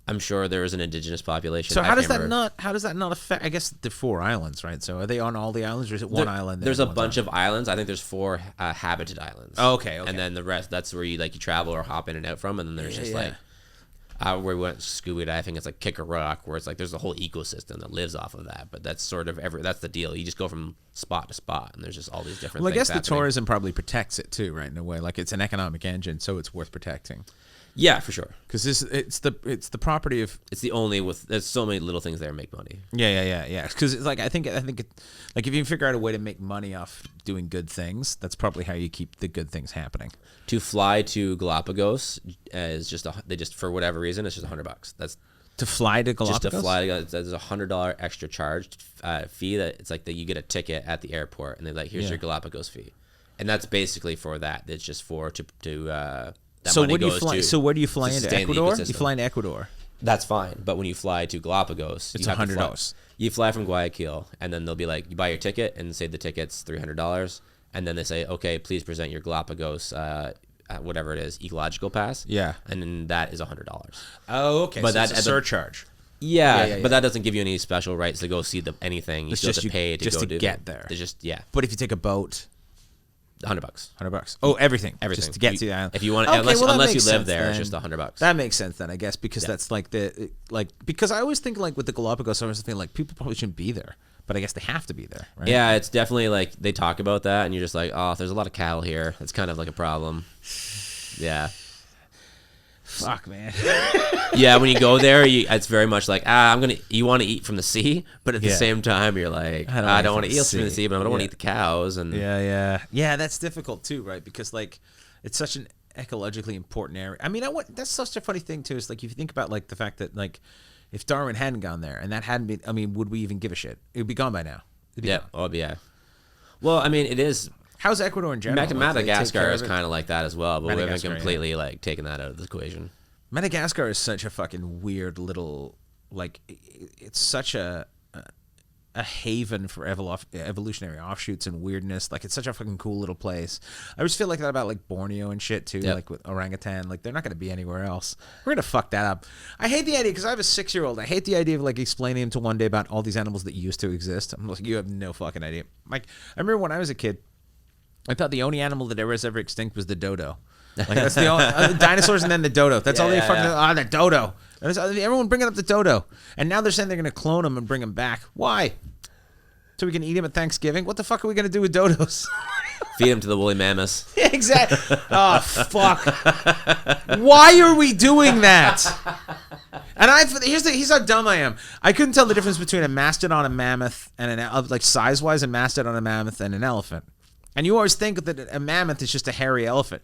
I'm sure there is an indigenous population. So I how does can't that remember. not affect? I guess the 4 islands, right? So are they on all the islands, or is it one island? There's a bunch of islands. I think there's 4 habited islands. Oh, okay. And then the rest, that's where you travel or hop in and out from. And then there's like where we went scuba diving. It's like Kicker Rock, where it's like there's a whole ecosystem that lives off of that. But that's sort of that's the deal. You just go from spot to spot, and there's just all these different. Well, I things guess the happening. tourism probably protects it too, right? In a way, like it's an economic engine, so it's worth protecting. Yeah, for sure. Because it's the property of It's the only there's so many little things there make money. yeah. Because it's like I think like if you can figure out a way to make money off doing good things, that's probably how you keep the good things happening. To fly to Galapagos is just they just for whatever reason it's just $100. That's To fly to Galapagos, just to fly. There's $100 extra charge fee that it's like that you get a ticket at the airport and they're like, here's your Galapagos fee, and that's basically for that. It's just for that So money where do you goes fly? to- So where do you fly to into sustain the Ecuador? You ecosystem. fly into Ecuador. That's fine, but when you fly to Galapagos, It's you have to fly- $100. You fly from Guayaquil, and then they'll be like, you buy your ticket, and say the ticket's $300, and then they say, okay, please present your Galapagos, whatever it is, ecological pass. Yeah. and then that is $100. Oh, okay. But so it's that- a surcharge. Yeah, but that doesn't give you any special rights to go see anything. You It's still just have to pay to just go to do get there. It's just But if you take a boat, $100. $100. Oh, everything. Everything Just to get to the island. If you want, Okay, unless well, that unless you makes live sense there, then. it's just $100. That makes sense then, I guess, because that's like because I always think like with the Galapagos, I always think like people probably shouldn't be there, but I guess they have to be there, right? Yeah, it's definitely like they talk about that, and you're just like, oh, there's a lot of cattle here. It's kind of like a problem. Yeah. Fuck, man. Yeah, when you go there, it's very much like you want to eat from the sea, but at the same time, you're like, I don't want to eat from the sea, but I don't want to eat the cows. And Yeah. That's difficult too, right? Because like, it's such an ecologically important area. I mean, that's such a funny thing too. Is like if you think about like the fact that like if Darwin hadn't gone there and that hadn't been, I mean, would we even give a shit? It would be gone by now. Yeah. Oh yeah. Well, I mean, it is. How's Ecuador in general? Madagascar is kind of like that as well, but we haven't completely yeah. like taken that out of the equation. Madagascar is such a fucking weird little, like, it's such a haven for evolutionary offshoots and weirdness. Like, it's such a fucking cool little place. I always feel like that about like Borneo and shit too. Yep. Like with orangutan, like they're not going to be anywhere else. We're going to fuck that up. I hate the idea because I have a 6-year-old. I hate the idea of like explaining him to one day about all these animals that used to exist. I'm like, you have no fucking idea. Like, I remember when I was a kid, I thought the only animal that was ever extinct was the dodo. Like that's the only dinosaurs and then the dodo. That's all they fucking the dodo. Everyone bringing up the dodo, and now they're saying they're going to clone them and bring them back. Why? So we can eat them at Thanksgiving? What the fuck are we going to do with dodos? Feed them to the woolly mammoths. Yeah, exactly. Oh fuck! Why are we doing that? And here's how dumb I am. I couldn't tell the difference between a mastodon, a mammoth, and like size wise, a mastodon, a mammoth, and an elephant. And you always think that a mammoth is just a hairy elephant.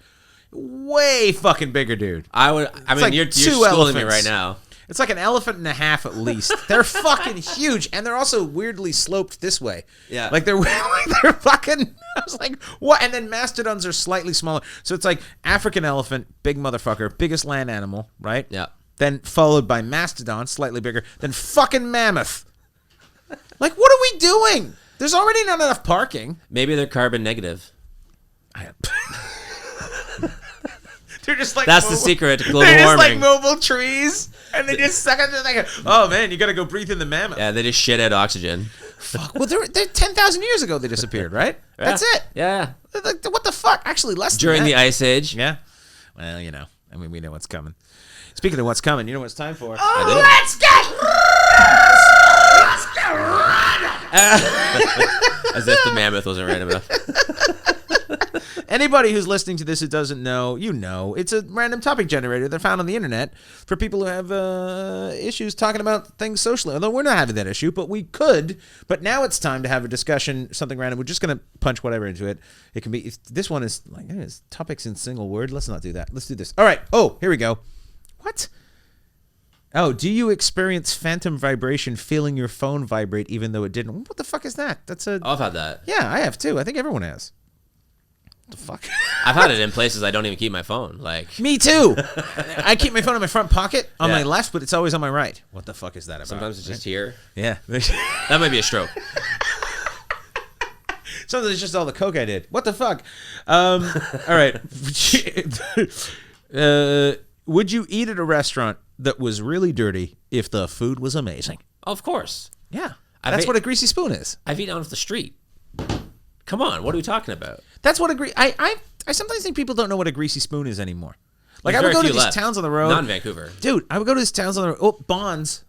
Way fucking bigger, dude. I mean, like you're schooling me right now. It's like an elephant and a half at least. They're fucking huge, and they're also weirdly sloped this way. Yeah, like they're fucking. I was like, what? And then mastodons are slightly smaller, so it's like African elephant, big motherfucker, biggest land animal, right? Yeah. Then followed by mastodon, slightly bigger, then fucking mammoth. Like, what are we doing? There's already not enough parking. Maybe they're carbon negative. They're just like that's the secret to global warming. They're just warming. like mobile trees, and they just suck into like, oh man, you gotta go breathe in the mammoth. Yeah, they just shit out oxygen. Fuck. Well, they're 10,000 years ago they disappeared, right? Yeah. That's it. Yeah. Like, what the fuck? Actually, less during than that. the Ice Age. Yeah. Well, you know, I mean, we know what's coming. Speaking of what's coming, you know what it's time for? Oh, let's get As if the mammoth wasn't random enough. Anybody who's listening to this who doesn't know, you know, it's a random topic generator they're found on the internet for people who have issues talking about things socially. Although we're not having that issue, but we could. But now it's time to have a discussion, something random. We're just going to punch whatever into it. It can be, this one is like, topics in single word. Let's not do that. Let's do this. All right. Oh, here we go. What? Oh, do you experience phantom vibration, feeling your phone vibrate even though it didn't? What the fuck is that? I've had that. Yeah, I have too. I think everyone has. What the fuck? I've had it in places I don't even keep my phone. Like me too. I keep my phone in my front pocket on my left, but it's always on my right. What the fuck is that about? Sometimes it's just here. Yeah. That might be a stroke. Sometimes it's just all the coke I did. What the fuck? All right. Would you eat at a restaurant that was really dirty if the food was amazing? Of course. Yeah. That's what a greasy spoon is. I've eaten off the street. Come on, what are we talking about? That's what I sometimes think people don't know what a greasy spoon is anymore. Like, I would go to these towns on the road. Not in Vancouver. Dude, I would go to these towns on the road. Oh, Bonds.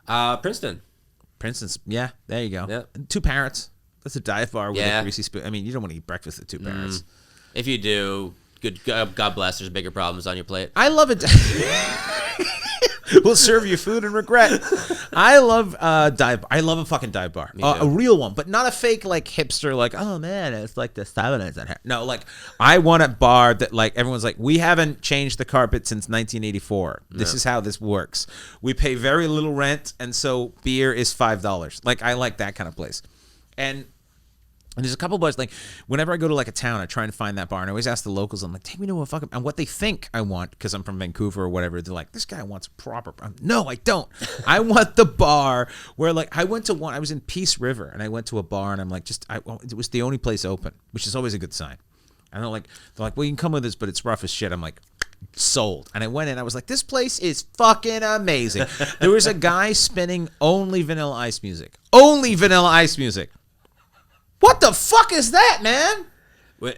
Princeton. Princeton's, yeah, there you go. Yeah. 2 Parrots. That's a dive bar with a greasy spoon. I mean, you don't want to eat breakfast at 2 Parrots. If you do, good God bless, there's bigger problems on your plate. I love it. We'll serve you food and regret. I love dive bar. I love a fucking dive bar. A real one, but not a fake like hipster like, oh man, it's like the 70s. No, like I want a bar that like everyone's like, we haven't changed the carpet since 1984. This is how this works. We pay very little rent, and so beer is $5. Like I like that kind of place. And there's a couple of bars, like, whenever I go to, like, a town, I try and find that bar, and I always ask the locals, I'm like, take me to a fucking, and what they think I want, because I'm from Vancouver or whatever, they're like, this guy wants a proper, no, I don't. I want the bar where, like, I went to one, I was in Peace River, and I went to a bar, and I'm like, it was the only place open, which is always a good sign. And they're like, well, you can come with us, but it's rough as shit. I'm like, sold. And I went in, I was like, this place is fucking amazing. There was a guy spinning only Vanilla Ice music. Only Vanilla Ice music. What the fuck is that, man? Wait.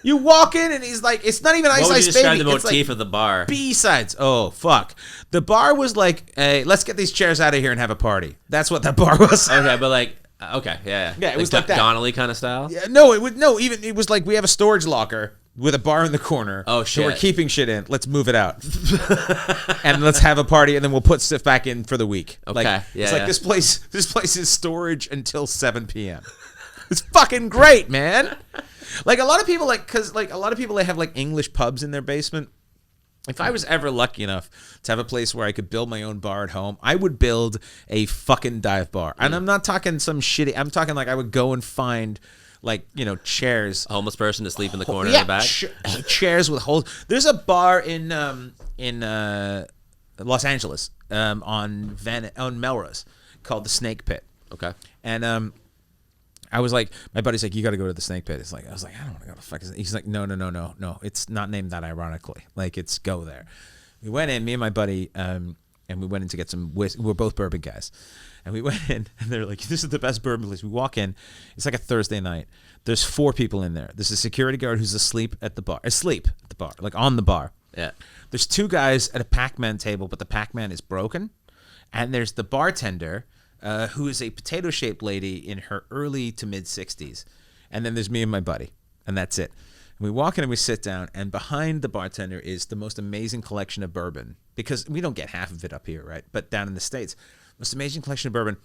You walk in and he's like, it's not even Ice Ice Baby. What would you describe the it's motif like of the bar? B-sides. Oh, fuck. The bar was like, hey, let's get these chairs out of here and have a party. That's what that bar was. Okay, but like, okay, yeah. Yeah, it was like that. Donnelly kind of style? Yeah, no, it was like we have a storage locker with a bar in the corner. Oh, shit. So we're keeping shit in. Let's move it out. And let's have a party, and then we'll put stuff back in for the week. Okay, like, yeah. It's like this place is storage until 7 p.m. It's fucking great, man. Like a lot of people, because a lot of people, they have like English pubs in their basement. If I was ever lucky enough to have a place where I could build my own bar at home, I would build a fucking dive bar. And I'm not talking some shitty. I'm talking like I would go and find chairs. A homeless person to sleep in the corner in the back. Chairs with holes. There's a bar in Los Angeles on Melrose called the Snake Pit. Okay. And I was like, my buddy's like, you got to go to the Snake Pit. It's like, I was like, I don't want to go to fuck. He's like, no. It's not named that ironically. Like, it's go there. We went in, me and my buddy, and we went in to get some whiskey. We're both bourbon guys. And we went in, and they're like, this is the best bourbon place. We walk in. It's like a Thursday night. There's 4 people in there. There's a security guard who's asleep at the bar, like on the bar. Yeah. There's 2 guys at a Pac-Man table, but the Pac-Man is broken. And there's the bartender, who is a potato-shaped lady in her early to mid-60s. And then there's me and my buddy, and that's it. And we walk in and we sit down, and behind the bartender is the most amazing collection of bourbon, because we don't get half of it up here, right? But down in the States, most amazing collection of bourbon.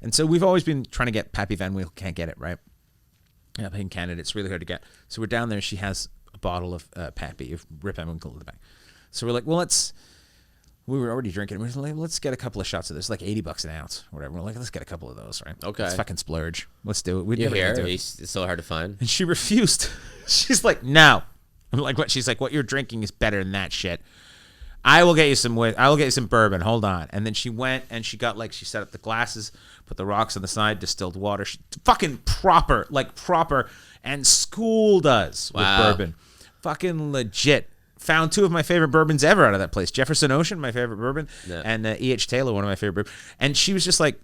And so we've always been trying to get Pappy Van Winkle, can't get it, right? Yeah, in Canada, it's really hard to get. So we're down there, she has a bottle of Pappy, of Rip Van Winkle in the back. So we're like, well, we were already drinking. We're like, let's get a couple of shots of this, like $80 an ounce, or whatever. We're like, let's get a couple of those, right? Okay. Let's fucking splurge. Let's do it. You're here. It's so hard to find. And she refused. She's like, no. I'm like, what? She's like, what you're drinking is better than that shit. I will get you some bourbon. Hold on. And then she went and she got she set up the glasses, put the rocks on the side, distilled water. Fucking proper, and schooled us with bourbon. Fucking legit. Found 2 of my favorite bourbons ever out of that place. Jefferson Ocean, my favorite bourbon, and E.H. Taylor, one of my favorite bourbons. And she was just like,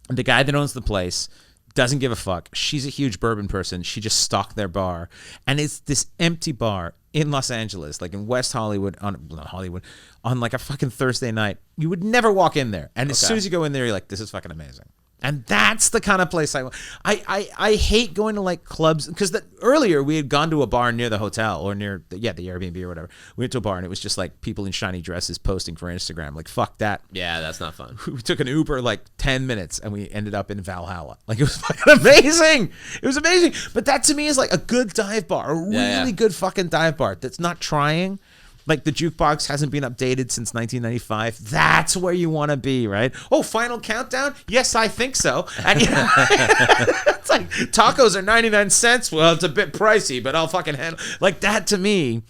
the guy that owns the place doesn't give a fuck. She's a huge bourbon person. She just stocked their bar. And it's this empty bar in Los Angeles, like in West Hollywood, on like a fucking Thursday night. You would never walk in there. And as soon as you go in there, you're like, this is fucking amazing. And that's the kind of place I hate going to clubs, because earlier we had gone to a bar near the hotel or near the Airbnb or whatever. We went to a bar and it was just people in shiny dresses posting for Instagram. Like, fuck that. Yeah, that's not fun. We took an Uber 10 minutes and we ended up in Valhalla. It was fucking amazing. It was amazing. But that to me is a good dive bar, a really good fucking dive bar that's not trying. The jukebox hasn't been updated since 1995. That's where you want to be, right? Oh, Final Countdown? Yes, I think so. And it's like, tacos are 99 cents. Well, it's a bit pricey, but I'll fucking handle that to me.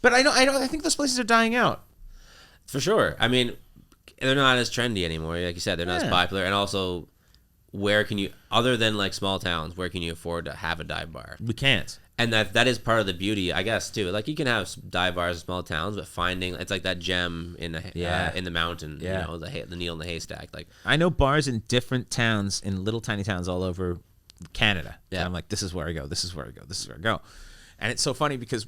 But I think those places are dying out. For sure. I mean, they're not as trendy anymore. Like you said, they're not as popular. And also, where can you, other than small towns, where can you afford to have a dive bar? We can't. And that is part of the beauty, I guess, too. You can have dive bars in small towns, but finding it's like that gem in the mountain, the needle in the haystack. I know bars in different towns, in little tiny towns all over Canada. Yeah, and I'm like, this is where I go. This is where I go. This is where I go. And it's so funny because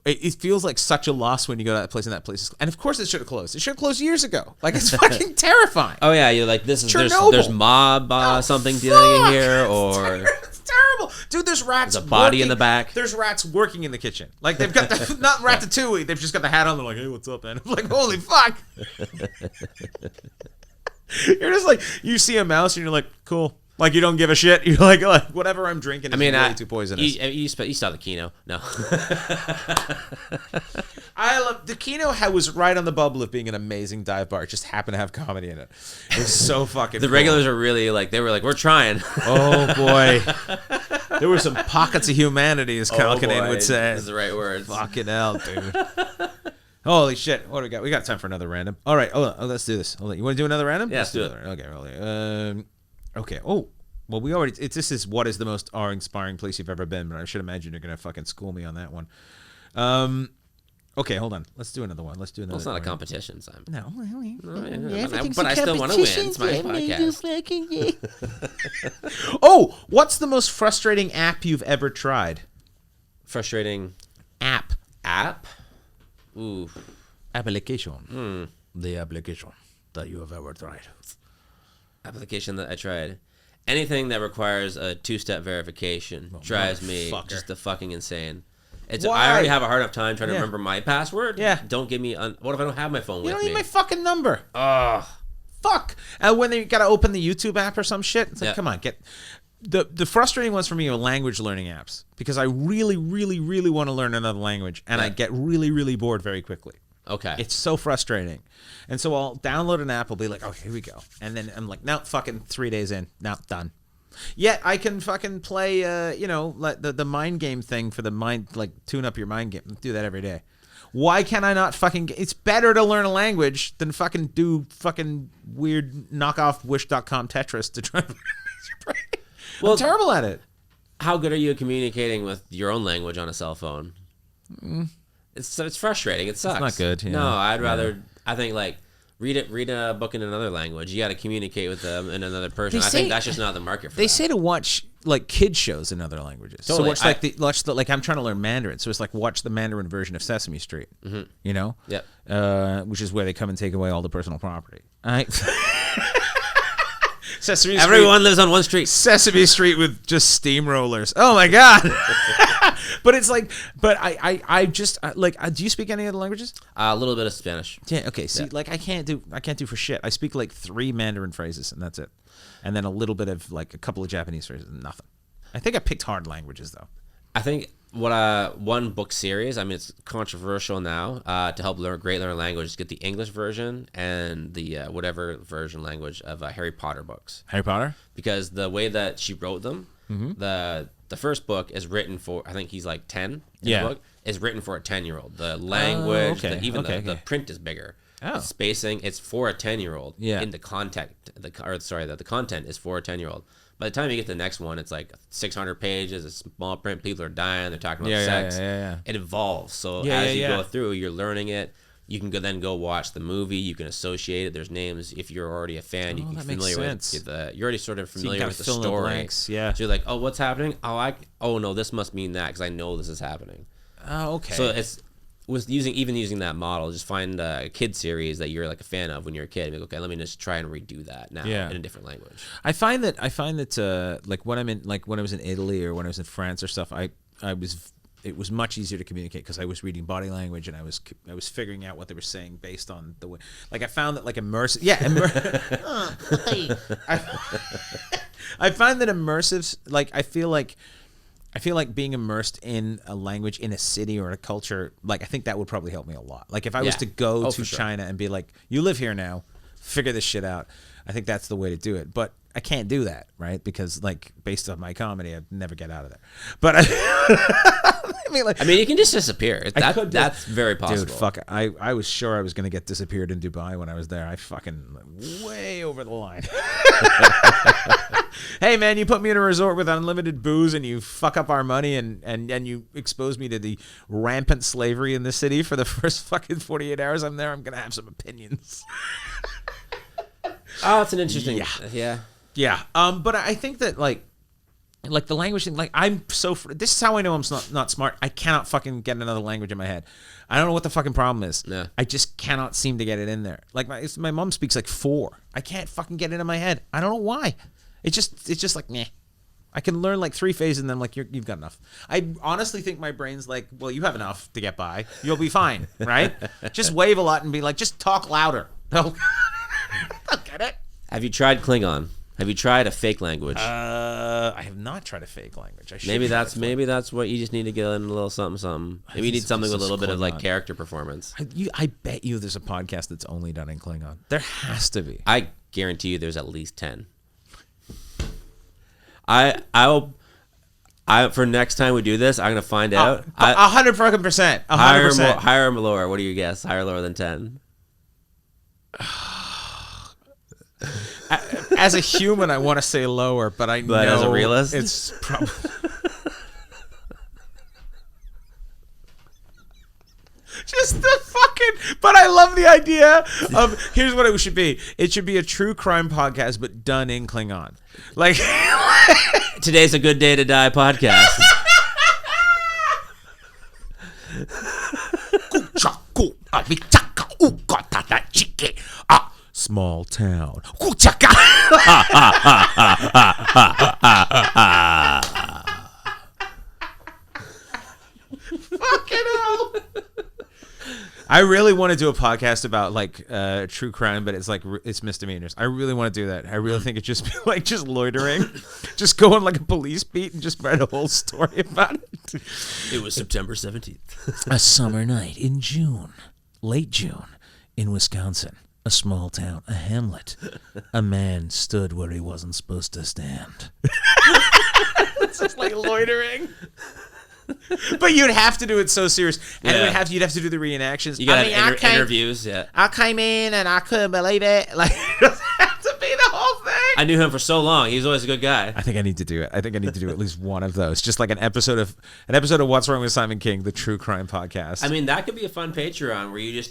it feels like such a loss when you go to that place and that place is, and of course it should have closed. It should have closed years ago. It's fucking terrifying. Oh yeah, you're like, this is there's mob something dealing in here, or it's terrible, dude. There's rats. There's a body in the back. There's rats working in the kitchen. They've got not ratatouille. They've just got the hat on. They're like, hey, what's up, man? I'm like, holy fuck. You're just you see a mouse and you're like, cool. You don't give a shit. You're like whatever I'm drinking is way too poisonous. You saw the Kino. No. I love the Kino. Was right on the bubble of being an amazing dive bar. It just happened to have comedy in it. It was so fucking The regulars are really they were like, we're trying. Oh boy. There were some pockets of humanity, as Cal Kinane would say. That's the right word. Fucking hell, dude. Holy shit. What do we got? We got time for another random. All right. Oh, let's do this. You want to do another random? Yeah, let's do it. Okay, really. Okay. Oh, well, we already. This is what is the most awe-inspiring place you've ever been, but I should imagine you're gonna fucking school me on that one. Okay, hold on. Let's do another one. Let's do another. Well, it's not a competition, Simon. No, but I still want to win. It's my podcast. Oh, what's the most frustrating app you've ever tried? Frustrating app. Ooh. Application. The application that you have ever tried. Application that I tried. Anything that requires a 2-step verification drives me just the fucking insane. I already have a hard enough time trying to remember my password. Yeah. Don't give me... what if I don't have my phone with me? You don't need my fucking number. Ugh. Fuck. When they got to open the YouTube app or some shit, it's like, come on, the frustrating ones for me are language learning apps because I really, really, really want to learn another language, and I get really, really bored very quickly. Okay. It's so frustrating. And so I'll download an app, I'll be like, okay, here we go. And then I'm like, no, fucking 3 days in. No, done. Yet I can fucking play, like the mind game thing for the mind, like tune up your mind game. Do that every day. Why can I not fucking... It's better to learn a language than fucking do fucking weird knockoff Wish.com Tetris to try to... Well, I'm terrible at it. How good are you at communicating with your own language on a cell phone? It's frustrating. It sucks. It's not good. Yeah. No, I'd rather. I think like read a book in another language. You got to communicate with them in another person. I think that's just not the market for that. They say to watch like kid shows in other languages. Totally. So watch the like I'm trying to learn Mandarin, so it's like watch the Mandarin version of Sesame Street. Mm-hmm. You know. Yep. Which is where they come and take away all the personal property. Sesame Street. Everyone lives on one street. Sesame Street with just steamrollers. Oh my god! But it's like, I just like. Do you speak any other languages? A little bit of Spanish. Yeah. Okay. See, like I can't do for shit. I speak like 3 Mandarin phrases and that's it, and then a little bit of like a couple of Japanese phrases and nothing. I think I picked hard languages though. I think one book series. I mean, it's controversial now. To help learn language, is get the English version and the whatever version language of Harry Potter books. Harry Potter, because the way that she wrote them, the first book is written for. I think he's like 10. The book is written for a 10-year-old. The language, the print is bigger. Oh. The spacing, it's for a 10-year-old. Yeah. In the content, the content is for a 10-year-old. By the time you get to the next one, it's like 600 pages, it's small print, people are dying, they're talking about sex. Yeah. It evolves. So as you go through, you're learning it. You can then go watch the movie. You can associate it. There's names. If you're already a fan, you can be familiar with you're already sort of familiar with the story. Yeah. So you're like, oh, what's happening? Oh, no, this must mean that because I know this is happening. Oh, okay. So it's using that model. Just find a kid series that you're like a fan of when you're a kid. And be like, okay, let me just try and redo that now in a different language. I find that like when I was in Italy or when I was in France or stuff, it was much easier to communicate because I was reading body language and I was figuring out what they were saying based on the way. Like I found that like immersive. I find that immersive. Like I feel like being immersed in a language in a city or a culture, like I think that would probably help me a lot. Like if I was to go to China and be like, you live here now, figure this shit out. I think that's the way to do it. But I can't do that, right? Because like based on my comedy, I'd never get out of there. But I mean, you can just disappear. That's very possible. Dude, fuck. I was sure I was going to get disappeared in Dubai when I was there. I fucking way over the line. Hey, man, you put me in a resort with unlimited booze and you fuck up our money and you expose me to the rampant slavery in the city for the first fucking 48 hours I'm there. I'm going to have some opinions. Oh, it's an interesting... Yeah. But I think that, like the language thing, like, I'm so... This is how I know I'm not smart. I cannot fucking get another language in my head. I don't know what the fucking problem is. Yeah. I just cannot seem to get it in there. Like, my mom speaks, like, 4. I can't fucking get it in my head. I don't know why. It's just like, meh. I can learn, like, 3 phases, and then I'm like, you've got enough. I honestly think my brain's like, well, you have enough to get by. You'll be fine, right? Just wave a lot and be like, just talk louder. No. I'll get it. Have you tried Klingon? Have you tried a fake language? I have not tried a fake language. Maybe that's what you just need to get in a little something. Maybe you need something with a little bit of like character performance. I bet you there's a podcast that's only done in Klingon. There has to be. I guarantee you there's at least 10. I'll for next time we do this, I'm gonna find out. 100%. Higher or lower? What do you guess? Higher or lower than 10? As a human, I want to say lower, but know as a realist, it's probably just the fucking. But I love the idea of here's what it should be. It should be a true crime podcast, but done in Klingon. Like Today's a Good Day to Die podcast. Small town. Fucking hell. I really want to do a podcast about like true crime, but it's misdemeanors. I really want to do that. I really think it just be like just loitering, just go on like a police beat and just write a whole story about it. It was September 17th. A summer night in June, late June, in Wisconsin, a small town, a hamlet. A man stood where he wasn't supposed to stand. It's just like loitering. But you'd have to do it so serious, and you'd have to do the reenactions. You gotta have interviews. Yeah, I came in and I couldn't believe it. Like, it just have to be the whole thing. I knew him for so long. He was always a good guy. I think I need to do it. I think I need to do at least one of those. Just like an episode of What's Wrong with Simon King, the true crime podcast. I mean, that could be a fun Patreon where you just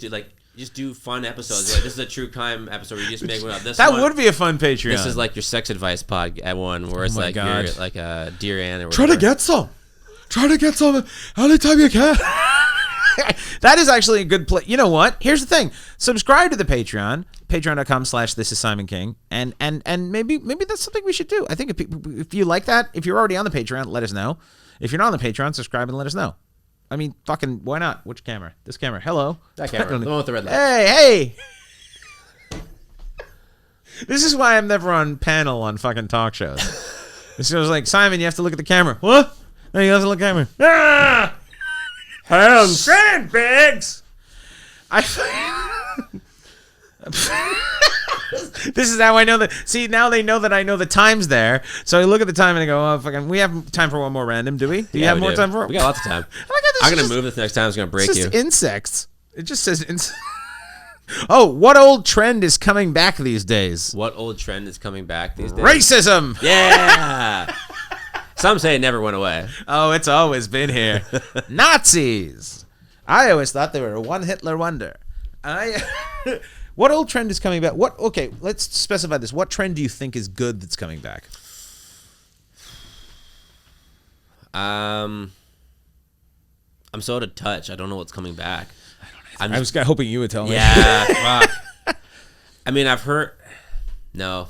do fun episodes. Like, this is a true crime episode where you just make one up. That would be a fun Patreon. This is like your sex advice pod at one where it's like you're like a Dear Ann or whatever. Try to get some anytime you can. That is actually a good play. You know what? Here's the thing. Subscribe to the Patreon. Patreon.com/thisissimonkking. And maybe that's something we should do. I think if you like that, if you're already on the Patreon, let us know. If you're not on the Patreon, subscribe and let us know. I mean, fucking, why not? Which camera? This camera. Hello. That camera. The one with the red light. Hey. This is why I'm never on panel on fucking talk shows. This was like, Simon, you have to look at the camera. What? No, you have to look at the camera. Ah! Sandbags! This is how I know that. See, now they know that I know the time's there. So I look at the time and I go, oh, fucking, we have time for one more random, do we? Do you have more time for it? We got lots of time. I'm going to move this next time. It's going to break you. It's just insects. It just says insects. Oh, what old trend is coming back these days? What old trend is coming back these days? Racism! Yeah! Some say it never went away. Oh, it's always been here. Nazis! I always thought they were a one Hitler wonder. What old trend is coming back? Okay, let's specify this. What trend do you think is good that's coming back? I'm so out of touch. I don't know what's coming back. I was hoping you would tell me. Yeah. I mean, I've heard. No.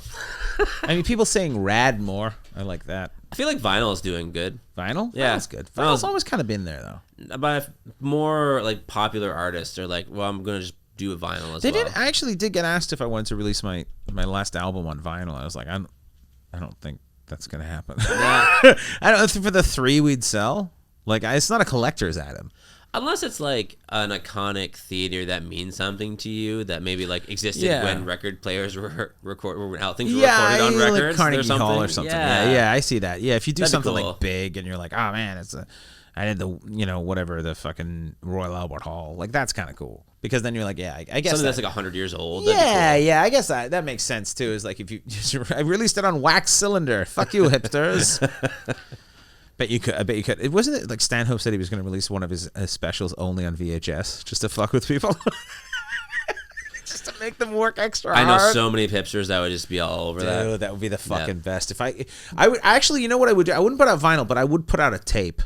I mean, people saying rad more. I like that. I feel like vinyl is doing good. Vinyl? Yeah. That's good. Vinyl's always kind of been there, though. But more like popular artists are like, well, I'm going to just do a vinyl as well. I actually did get asked if I wanted to release my last album on vinyl. I was like, I don't think that's going to happen. Yeah. I don't think for the 3 we'd sell. Like, it's not a collector's item. Unless it's like an iconic theater that means something to you, that maybe like existed when record players were recorded on records, like or something. Hall or something. Yeah, I see that. Yeah, if you do That'd something be cool. like big and you're like, oh man, I did the whatever, the fucking Royal Albert Hall, like that's kind of cool because then you're like, yeah, I guess something that's like 100 years old. Yeah, yeah, I guess that makes sense too. Is like if you I released it on wax cylinder. Fuck you, hipsters. I bet you could. It wasn't it like Stanhope said he was going to release one of his specials only on VHS just to fuck with people, just to make them work extra hard. I know so many hipsters that would just be all over that. Dude, that would be the fucking best. If I would actually, you know what I would do? I wouldn't put out vinyl, but I would put out a tape,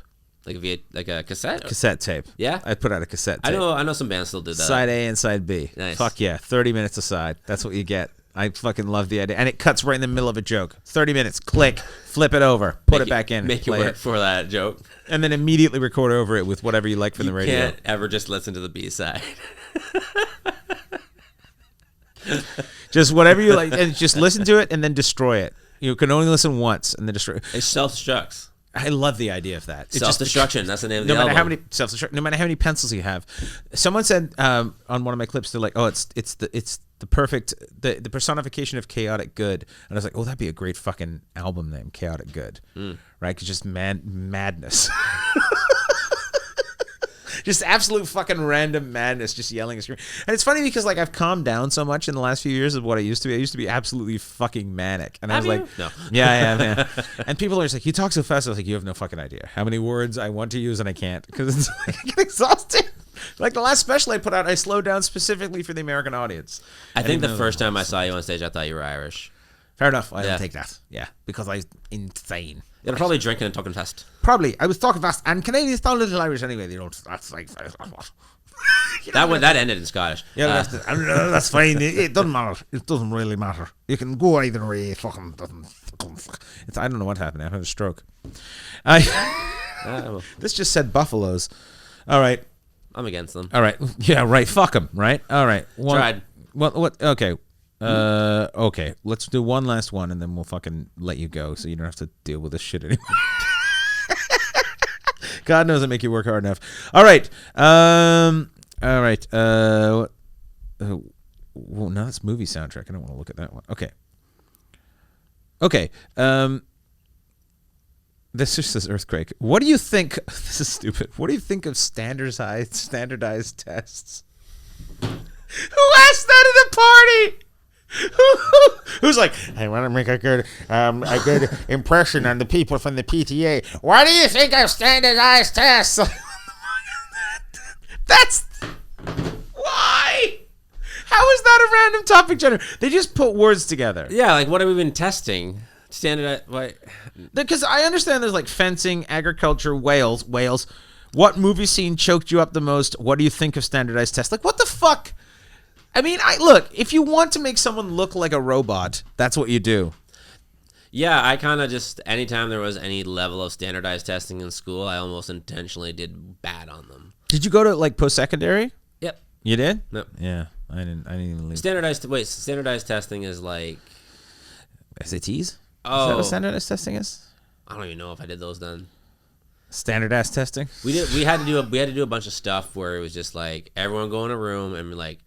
like a cassette. Cassette tape. Yeah, I'd put out a cassette tape. I know some bands still do that. Side A and side B. Nice. Fuck yeah, 30 minutes aside. That's what you get. I fucking love the idea. And it cuts right in the middle of a joke. 30 minutes, click, flip it over, put it back in. Make it work for that joke. And then immediately record over it with whatever you like from the radio. You can't ever just listen to the B-side. Just whatever you like. And just listen to it and then destroy it. You can only listen once and then destroy it. It self-destructs. I love the idea of that. Self-destruction. That's the name of the the album. No matter how many pencils you have. Someone said on one of my clips, they're like, "Oh, it's the perfect the personification of chaotic good." And I was like, "Oh, that'd be a great fucking album name, Chaotic Good." Right? 'Cause just madness. Just absolute fucking random madness, just yelling and screaming. And it's funny because like I've calmed down so much in the last few years of what I used to be. I used to be absolutely fucking manic. And I was like, no. Yeah. And people are just like, you talk so fast. I was like, you have no fucking idea how many words I want to use and I can't because it's like, I get exhausted. Like the last special I put out, I slowed down specifically for the American audience. I think the first time I saw you on stage, I thought you were Irish. Fair enough. I don't take that. Yeah, because I'm insane. You're probably drinking and talking fast. Probably. I was talking fast. And Canadians sound a little Irish anyway. They don't. That's like... that ended in Scottish. Yeah, that's fine. It doesn't matter. It doesn't really matter. You can go either way. It fucking doesn't... I don't know what happened. I had a stroke. This just said buffaloes. All right. I'm against them. All right. Yeah, right. Fuck them, right? All right. Tried. What? Okay. Okay. Let's do one last one, and then we'll fucking let you go, so you don't have to deal with this shit anymore. God knows I make you work hard enough. All right. All right. Well, now that's movie soundtrack. I don't want to look at that one. Okay. Okay. This just says earthquake. What do you think? This is stupid. What do you think of standardized tests? Who asked that at the party? Who's like, I want to make a good impression on the people from the PTA. What do you think of standardized tests? That's why. How is that a random topic generator? They just put words together. Yeah, like what have we been testing? Standardized. What? Because I understand there's like fencing, agriculture, whales. What movie scene choked you up the most? What do you think of standardized tests? Like, what the fuck? I mean, look, if you want to make someone look like a robot, that's what you do. Yeah, I kind of just, anytime there was any level of standardized testing in school, I almost intentionally did bad on them. Did you go to like post-secondary? Yep. You did? Nope. Yeah, I didn't even leave. Standardized testing is like SATs? Oh, Is that what standardized testing is? I don't even know if I did those then. Standardized testing? We had to do a bunch of stuff where it was just like everyone go in a room and like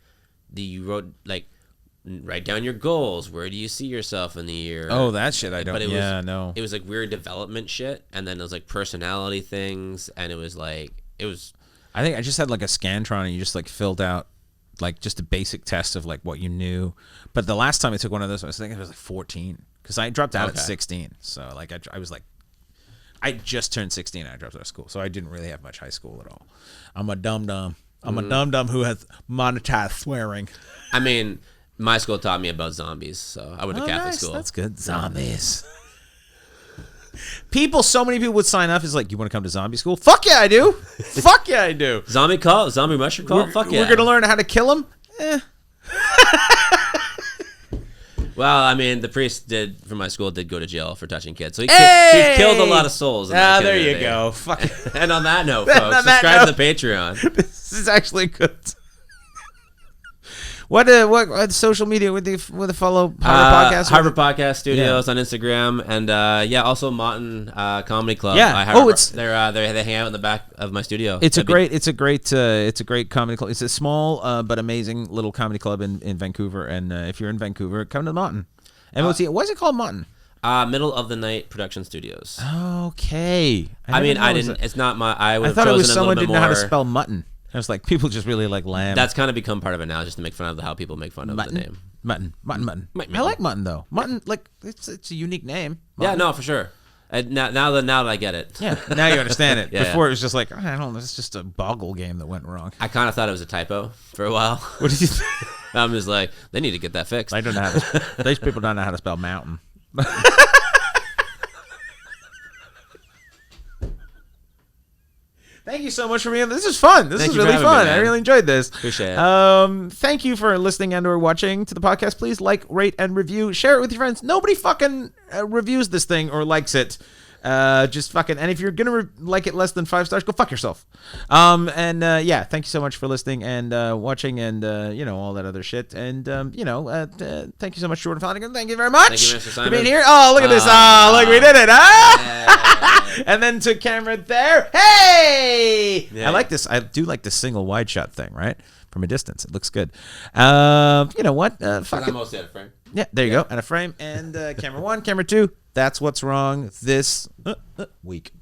write down your goals. Where do you see yourself in the year? Oh, that shit I don't. But no. It was like weird development shit, and then it was like personality things, and it was. I think I just had like a Scantron, and you just like filled out like just a basic test of like what you knew. But the last time I took one of those, I think it was like 14 because I dropped out at 16. So like I was like, I just turned 16 and I dropped out of school, so I didn't really have much high school at all. I'm a dum-dum. I'm a dum-dum who has monetized swearing. I mean, my school taught me about zombies, so I went to Catholic school. That's good. Zombies. So many people would sign up. It's like, you want to come to zombie school? Fuck yeah, I do. Fuck yeah, I do. Zombie mushroom call? Fuck yeah. We're going to learn how to kill them? Well, I mean, the priest from my school did go to jail for touching kids. So he killed a lot of souls. There you go. Fuck. And on that note, folks, subscribe to the Patreon. This is actually good. What social media with the follow Harbour Podcast? Harbour Podcast Studios on Instagram, and also Mountain Comedy Club. Yeah. They hang out in the back of my studio. It's a great comedy club. It's a small but amazing little comedy club in Vancouver. And if you're in Vancouver, come to Mountain. Why is it called Mountain? Middle of the Night Production Studios. Okay. I didn't. It's not my. I thought it was someone didn't know how to spell mutton. I was like, people just really like lamb. That's kind of become part of it now, just to make fun of how people make fun of the name. Mutton. I like mutton though. Mutton, like it's a unique name. Mutton. Yeah, no, for sure. Now that I get it. Yeah, now you understand it. Before it was just like, I don't know, it's just a boggle game that went wrong. I kind of thought it was a typo for a while. What did you think? I'm just like, they need to get that fixed. I don't know how to. These people don't know how to spell mountain. Thank you so much for being on. This is fun. This is really fun. I really enjoyed this. Appreciate it. Thank you for listening and or watching to the podcast. Please like, rate, and review. Share it with your friends. Nobody fucking reviews this thing or likes it. Just fucking. And if you're gonna like it less than 5 stars, go fuck yourself. Thank you so much for listening and watching and all that other shit. And thank you so much, Jordan Flanagan. Thank you very much. Thank you, Mr. Simon. For being here. Oh, look at this. Look, we did it. And then to camera there. Hey! Yeah. I like this. I do like the single wide shot thing, right? From a distance. It looks good. You know what? Fuck it. Mostly out of frame. Yeah, there you go. And a frame. And camera 1, camera 2. That's what's wrong this week.